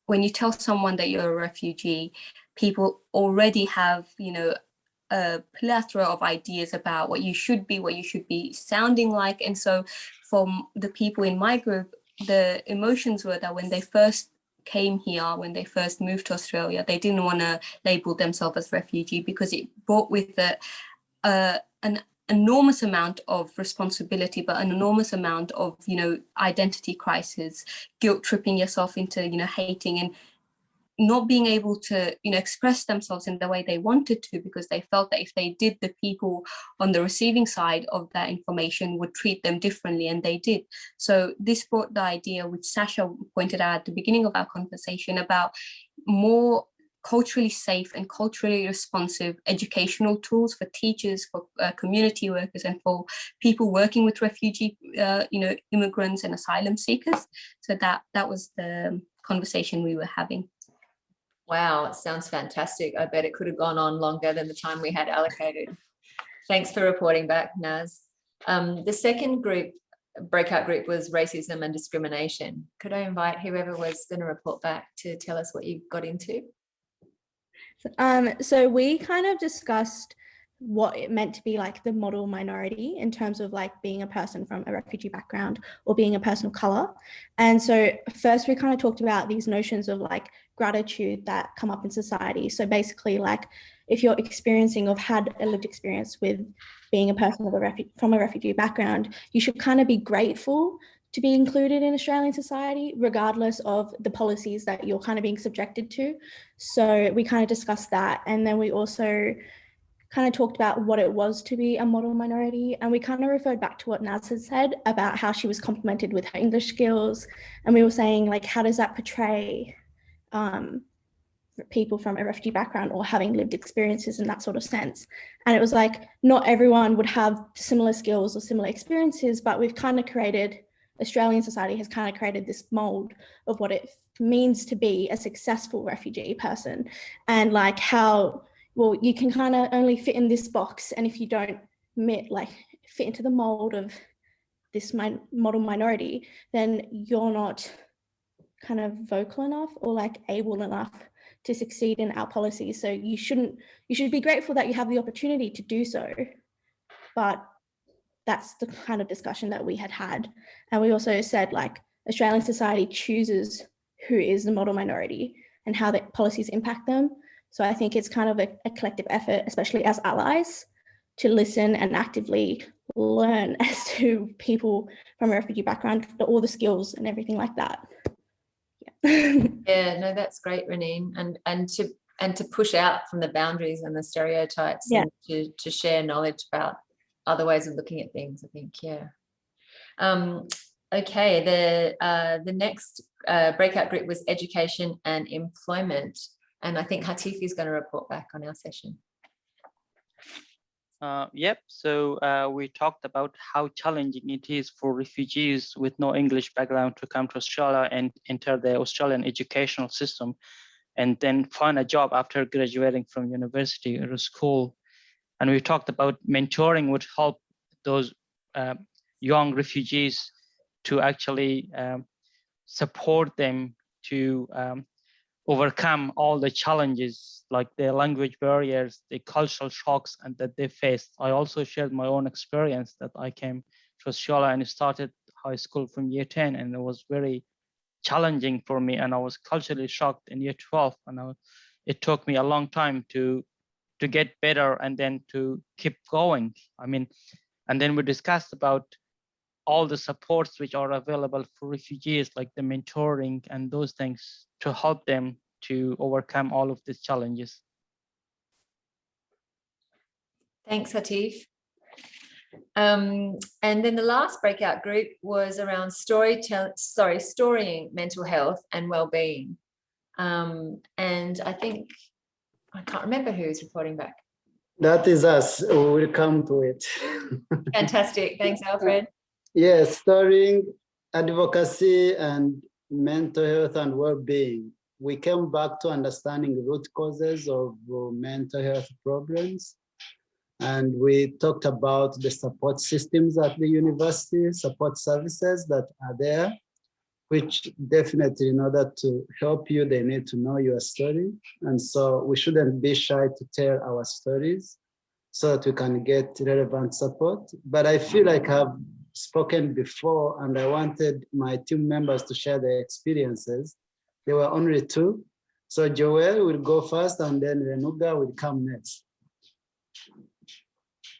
When you tell someone that you're a refugee, people already have, you know, a plethora of ideas about what you should be sounding like. And so from the people in my group, the emotions were that when they first came here, when they first moved to Australia, they didn't want to label themselves as refugee because it brought with it an enormous amount of responsibility, but an enormous amount of, you know, identity crisis, guilt tripping yourself into, you know, hating and not being able to, you know, express themselves in the way they wanted to, because they felt that if they did, the people on the receiving side of that information would treat them differently, and they did. So this brought the idea, which Sasha pointed out at the beginning of our conversation, about more culturally safe and culturally responsive educational tools for teachers, for community workers, and for people working with refugee, you know, immigrants and asylum seekers. So that was the conversation we were having.
Wow, it sounds fantastic. I bet it could have gone on longer than the time we had allocated. Thanks for reporting back, Naz. The second breakout group was racism and discrimination. Could I invite whoever was going to report back to tell us what you got into?
So we kind of discussed what it meant to be like the model minority in terms of like being a person from a refugee background or being a person of color. And so first we kind of talked about these notions of like gratitude that come up in society. So basically, like if you're experiencing or had a lived experience with being a person from a refugee background, you should kind of be grateful to be included in Australian society, regardless of the policies that you're kind of being subjected to. So we kind of discussed that. And then we also kind of talked about what it was to be a model minority. And we kind of referred back to what Naz had said about how she was complimented with her English skills. And we were saying, like, how does that portray people from a refugee background or having lived experiences in that sort of sense? And it was like, not everyone would have similar skills or similar experiences, but we've kind of created, Australian society has kind of created this mold of what it means to be a successful refugee person, and like how, well, you can kind of only fit in this box, and if you don't fit into the mold of this model minority, then you're not kind of vocal enough or like able enough to succeed in our policies. So you should be grateful that you have the opportunity to do so. But that's the kind of discussion that we had. And we also said like Australian society chooses who is the model minority and how the policies impact them. So I think it's kind of a collective effort, especially as allies, to listen and actively learn as to people from a refugee background, all the skills and everything like that. Yeah,
yeah, no, that's great, Renine, and to push out from the boundaries and the stereotypes,
yeah,
and to share knowledge about other ways of looking at things, I think. Yeah. Okay, the next breakout group was education and employment, and I think Hatifi is going to report back on our session.
Yep, so we talked about how challenging it is for refugees with no English background to come to Australia and enter the Australian educational system and then find a job after graduating from university or school. And we talked about mentoring would help those young refugees to actually support them to overcome all the challenges like the language barriers, the cultural shocks and that they faced. I also shared my own experience that I came to Australia and started high school from year 10, and it was very challenging for me, and I was culturally shocked in year 12, and it took me a long time to get better and then to keep going. I mean, and then we discussed about all the supports which are available for refugees, like the mentoring and those things to help them to overcome all of these challenges.
Thanks, Hatif. And then the last breakout group was around storying mental health and well-being. And I think, I can't remember who's reporting back.
That is us. We will come to it.
Fantastic. Thanks, Alfred.
Yes, storying, advocacy, and mental health and well-being. We came back to understanding root causes of mental health problems. And we talked about the support systems at the university, support services that are there, which definitely, in order to help you, they need to know your story. And so we shouldn't be shy to tell our stories so that we can get relevant support. But I feel like I've spoken before and I wanted my team members to share their experiences. There were only two. So Joel will go first and then Renuga will come next.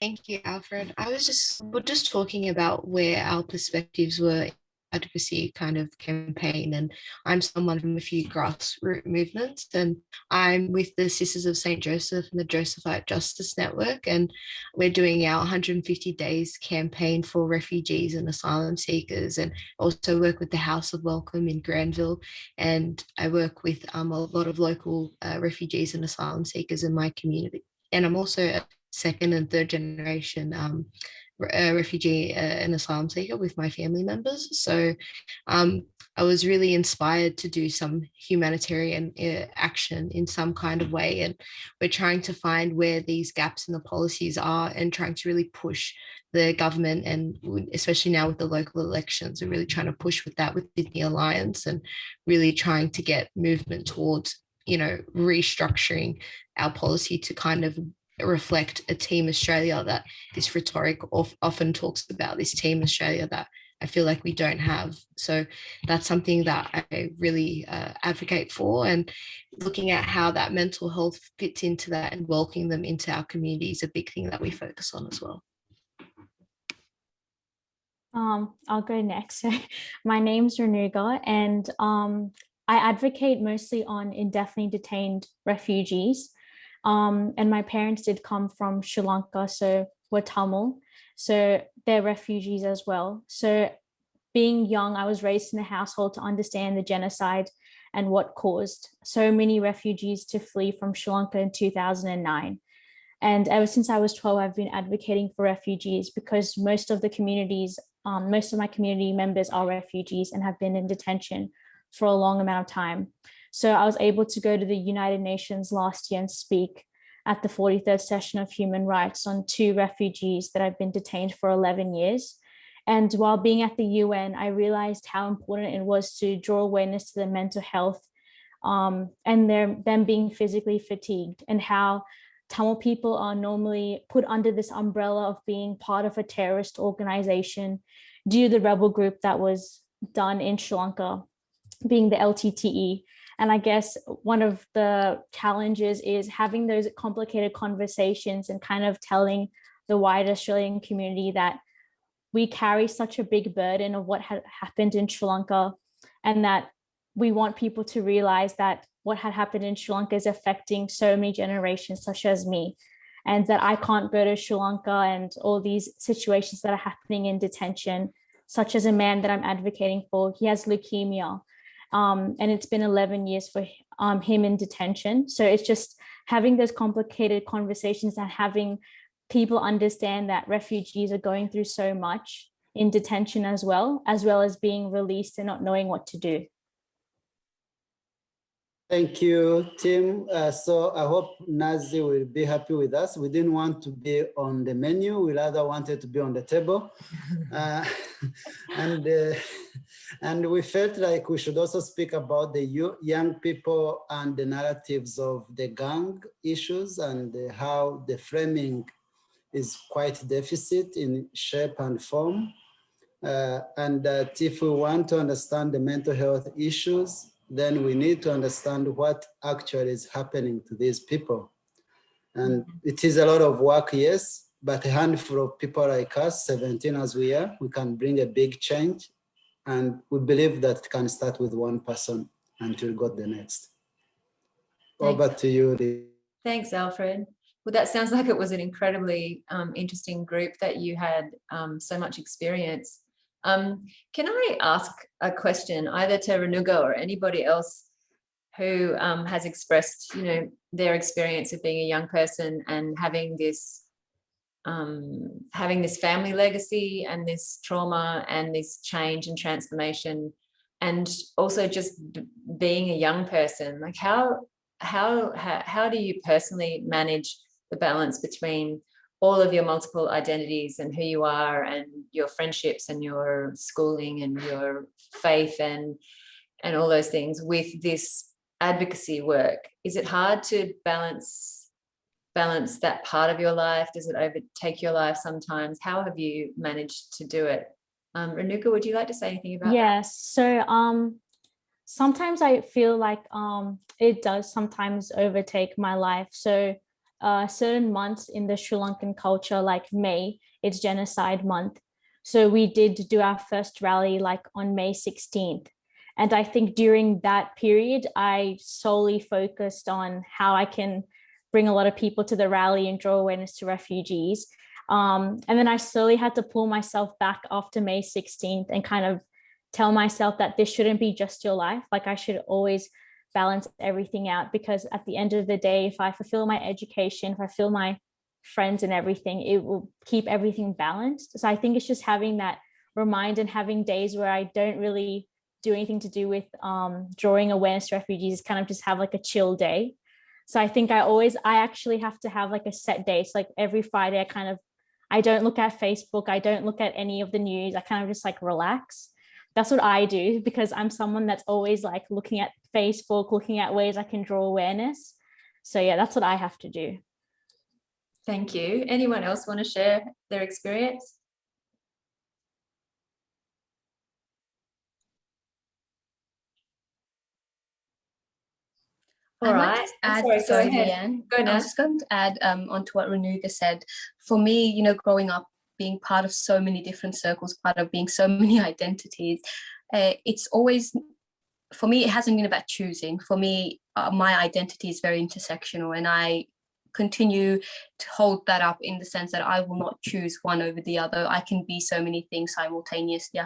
Thank you, Alfred. We're just talking about where our perspectives were in the advocacy kind of campaign, and I'm someone from a few grassroots movements, and I'm with the Sisters of St. Joseph and the Josephite Justice Network, and we're doing our 150 days campaign for refugees and asylum seekers, and also work with the House of Welcome in Granville, and I work with a lot of local refugees and asylum seekers in my community, and I'm also a second and third generation refugee and asylum seeker with my family members. So I was really inspired to do some humanitarian action in some kind of way. And we're trying to find where these gaps in the policies are and trying to really push the government, and especially now with the local elections, we're really trying to push with that with Sydney Alliance and really trying to get movement towards, restructuring our policy to kind of reflect a Team Australia, that this rhetoric often talks about, this Team Australia that I feel like we don't have. So that's something that I really advocate for, and looking at how that mental health fits into that and welcoming them into our community is a big thing that we focus on as well.
I'll go next. So my name's Renuga, and I advocate mostly on indefinitely detained refugees. And my parents did come from Sri Lanka, so we're Tamil, so they're refugees as well. So being young, I was raised in a household to understand the genocide and what caused so many refugees to flee from Sri Lanka in 2009. And ever since I was 12, I've been advocating for refugees, because most of my community members are refugees and have been in detention for a long amount of time. So I was able to go to the United Nations last year and speak at the 43rd session of human rights on 2 refugees that have been detained for 11 years. And while being at the UN, I realized how important it was to draw awareness to the mental health and them being physically fatigued, and how Tamil people are normally put under this umbrella of being part of a terrorist organization due to the rebel group that was done in Sri Lanka, being the LTTE. And I guess one of the challenges is having those complicated conversations and kind of telling the wider Australian community that we carry such a big burden of what had happened in Sri Lanka, and that we want people to realize that what had happened in Sri Lanka is affecting so many generations, such as me, and that I can't go to Sri Lanka, and all these situations that are happening in detention, such as a man that I'm advocating for. He has leukemia, and it's been 11 years for him in detention. So it's just having those complicated conversations and having people understand that refugees are going through so much in detention as well as being released and not knowing what to do.
Thank you, Tim. So I hope Nazi will be happy with us. We didn't want to be on the menu. We rather wanted to be on the table. And we felt like we should also speak about the young people and the narratives of the gang issues, and how the framing is quite deficit in shape and form. And that if we want to understand the mental health issues, then we need to understand what actually is happening to these people. And it is a lot of work, yes, but a handful of people like us, 17 as we are, we can bring a big change. And we believe that it can start with one person until God the next. Over to you, Lee.
Thanks, Alfred. Well, that sounds like it was an incredibly interesting group that you had so much experience. Can I ask a question either to Renuga or anybody else who has expressed, their experience of being a young person and having this family legacy and this trauma and this change and transformation, and also just being a young person? Like how do you personally manage the balance between all of your multiple identities and who you are, and your friendships and your schooling and your faith and all those things with this advocacy work? Is it hard to balance that part of your life? Does it overtake your life sometimes? How have you managed to do it? Renuka, would you like to say anything about that?
Yes. So sometimes I feel like it does sometimes overtake my life. So certain months in the Sri Lankan culture, like May, it's genocide month. So we did do our first rally like on May 16th. And I think during that period, I solely focused on how I can bring a lot of people to the rally and draw awareness to refugees. And then I slowly had to pull myself back after May 16th and kind of tell myself that this shouldn't be just your life. Like I should always balance everything out, because at the end of the day, if I fulfill my education, if I fulfill my friends and everything, it will keep everything balanced. So I think it's just having that reminder and having days where I don't really do anything to do with drawing awareness to refugees, kind of just have like a chill day. So I think I actually have to have like a set day. So like every Friday, I don't look at Facebook, I don't look at any of the news, I kind of just like relax. That's what I do, because I'm someone that's always like looking at Facebook, looking at ways I can draw awareness. So yeah, that's what I have to do.
Thank you. Anyone else want to share their experience? All right.
Sorry, Leanne. I was just going to add onto what Renuga said. For me, growing up, being part of so many different circles, part of being so many identities, it's always, for me, it hasn't been about choosing. For me, my identity is very intersectional, and I continue to hold that up in the sense that I will not choose one over the other. I can be so many things simultaneously.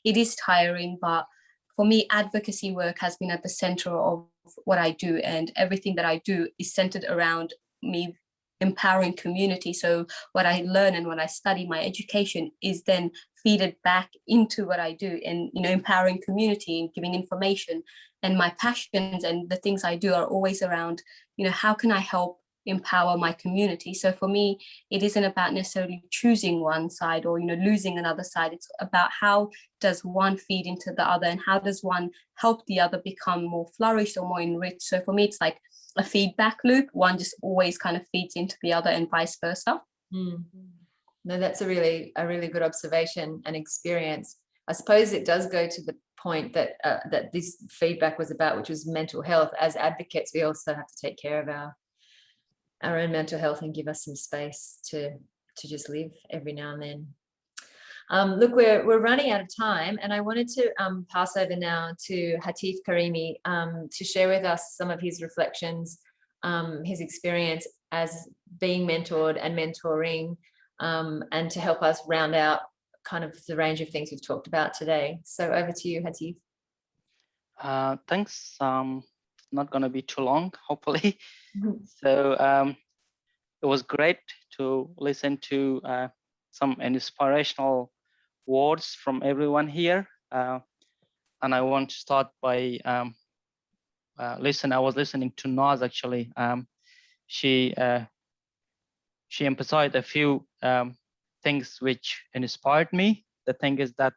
It is tiring, but for me, advocacy work has been at the center of what I do, and everything that I do is centered around me empowering community. So what I learn and what I study, my education, is then feeded back into what I do, and empowering community and giving information. And my passions and the things I do are always around, how can I help empower my community. So for me, it isn't about necessarily choosing one side or, losing another side. It's about how does one feed into the other and how does one help the other become more flourished or more enriched. So for me, it's like a feedback loop. One just always kind of feeds into the other and vice versa.
No, that's a really good observation and experience. I suppose it does go to the point that that this feedback was about, which was mental health. As advocates, we also have to take care of our own mental health and give us some space to just live every now and then. Look, we're running out of time, and I wanted to pass over now to Hatif Karimi to share with us some of his reflections, his experience as being mentored and mentoring, and to help us round out kind of the range of things we've talked about today. So over to you, Hatif.
Thanks. Not going to be too long, hopefully. So it was great to listen to some inspirational words from everyone here. And I want to start by I was listening to Naz actually. She emphasized a few things which inspired me. The thing is that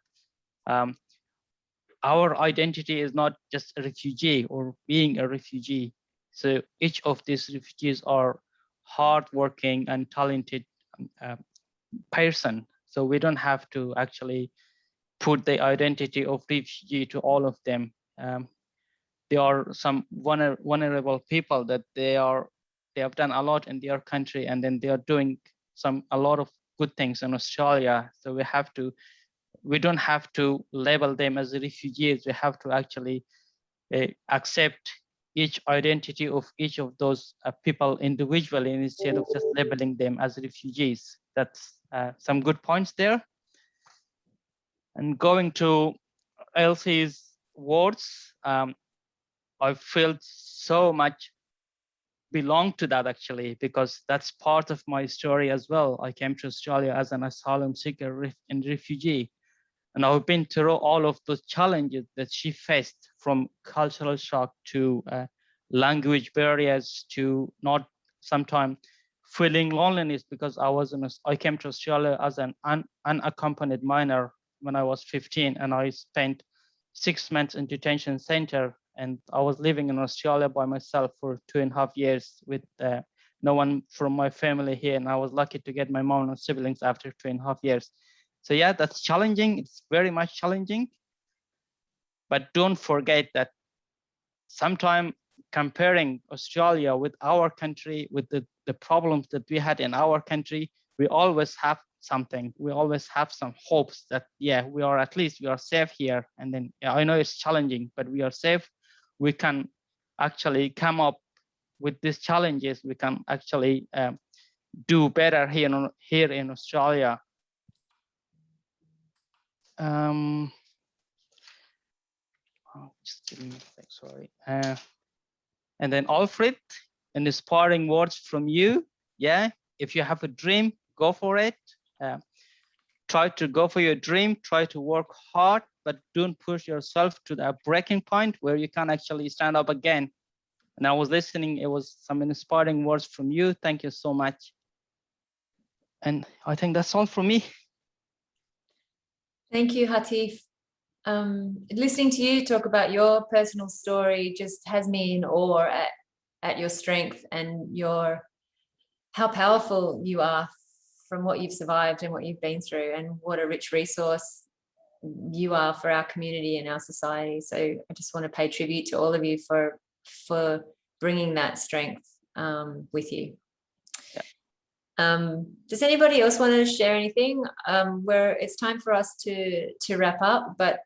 our identity is not just a refugee or being a refugee. So each of these refugees are hardworking and talented person. So we don't have to actually put the identity of refugee to all of them. There are some vulnerable people that they have done a lot in their country, and then they are doing a lot of good things in Australia. So we don't have to label them as refugees. We have to actually accept each identity of each of those people individually instead of just labeling them as refugees. That's some good points there. And going to Elsie's words, I felt so much belong to that actually, because that's part of my story as well. I came to Australia as an asylum seeker and refugee. And I've been through all of those challenges that she faced, from cultural shock to language barriers to not sometimes feeling loneliness, because I came to Australia as an unaccompanied minor when I was 15, and I spent 6 months in detention center, and I was living in Australia by myself for 2.5 years with no one from my family here, and I was lucky to get my mom and siblings after 2.5 years. So yeah, that's challenging. It's very much challenging. But don't forget that sometimes comparing Australia with our country, with the problems that we had in our country, we always have something. We always have some hopes that, yeah, we are safe here. And then yeah, I know it's challenging, but we are safe. We can actually come up with these challenges. We can actually do better here in Australia. Just give me a sec, sorry. And then Alfred, inspiring words from you. Yeah, if you have a dream, go for it. Try to go for your dream, try to work hard, but don't push yourself to the breaking point where you can't actually stand up again. And I was listening, it was some inspiring words from you. Thank you so much. And I think that's all from me.
Thank you, Hatif. Listening to you talk about your personal story just has me in awe at your strength and how powerful you are from what you've survived and what you've been through, and what a rich resource you are for our community and our society. So I just want to pay tribute to all of you for bringing that strength with you. Does anybody else want to share anything? Where it's time for us to wrap up, but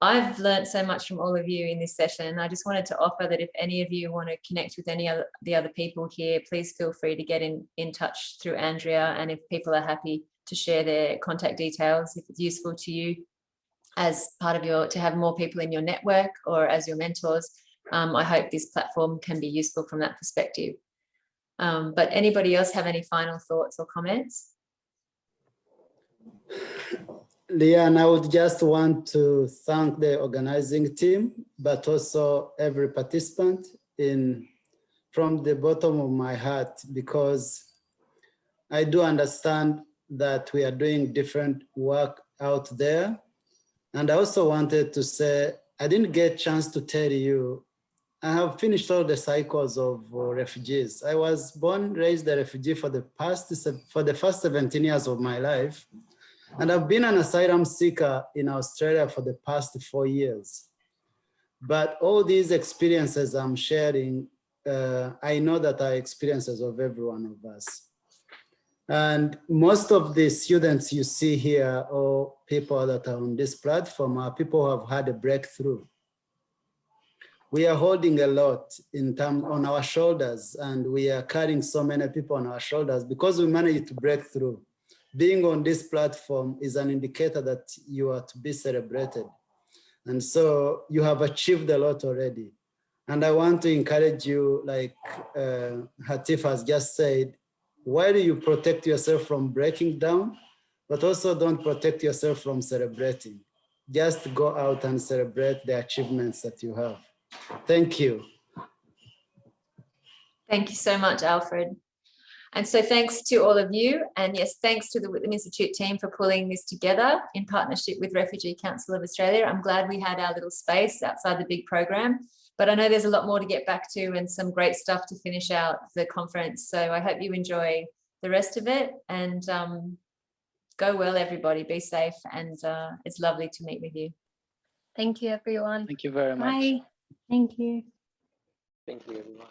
I've learned so much from all of you in this session. I just wanted to offer that if any of you want to connect with the other people here, please feel free to get in touch through Andrea. And if people are happy to share their contact details, if it's useful to you as part of to have more people in your network or as your mentors, I hope this platform can be useful from that perspective. But anybody else have any final thoughts or comments?
Leanne, I would just want to thank the organizing team, but also every participant in from the bottom of my heart, because I do understand that we are doing different work out there. And I also wanted to say, I didn't get a chance to tell you, I have finished all the cycles of refugees. I was born, raised a refugee for the first 17 years of my life. And I've been an asylum seeker in Australia for the past 4 years. But all these experiences I'm sharing, I know that are experiences of every one of us. And most of the students you see here or people that are on this platform are people who have had a breakthrough. We are holding a lot on our shoulders, and we are carrying so many people on our shoulders because we managed to break through. Being on this platform is an indicator that you are to be celebrated. And so you have achieved a lot already. And I want to encourage you, like Hatif has just said, why do you protect yourself from breaking down, but also don't protect yourself from celebrating? Just go out and celebrate the achievements that you have. Thank you.
Thank you so much, Alfred. And so thanks to all of you. And yes, thanks to the Whitlam Institute team for pulling this together in partnership with Refugee Council of Australia. I'm glad we had our little space outside the big program, but I know there's a lot more to get back to and some great stuff to finish out the conference. So I hope you enjoy the rest of it, and go well, everybody. Be safe, and it's lovely to meet with you.
Thank you, everyone.
Thank you very much.
Bye. Thank you.
Thank you, everyone.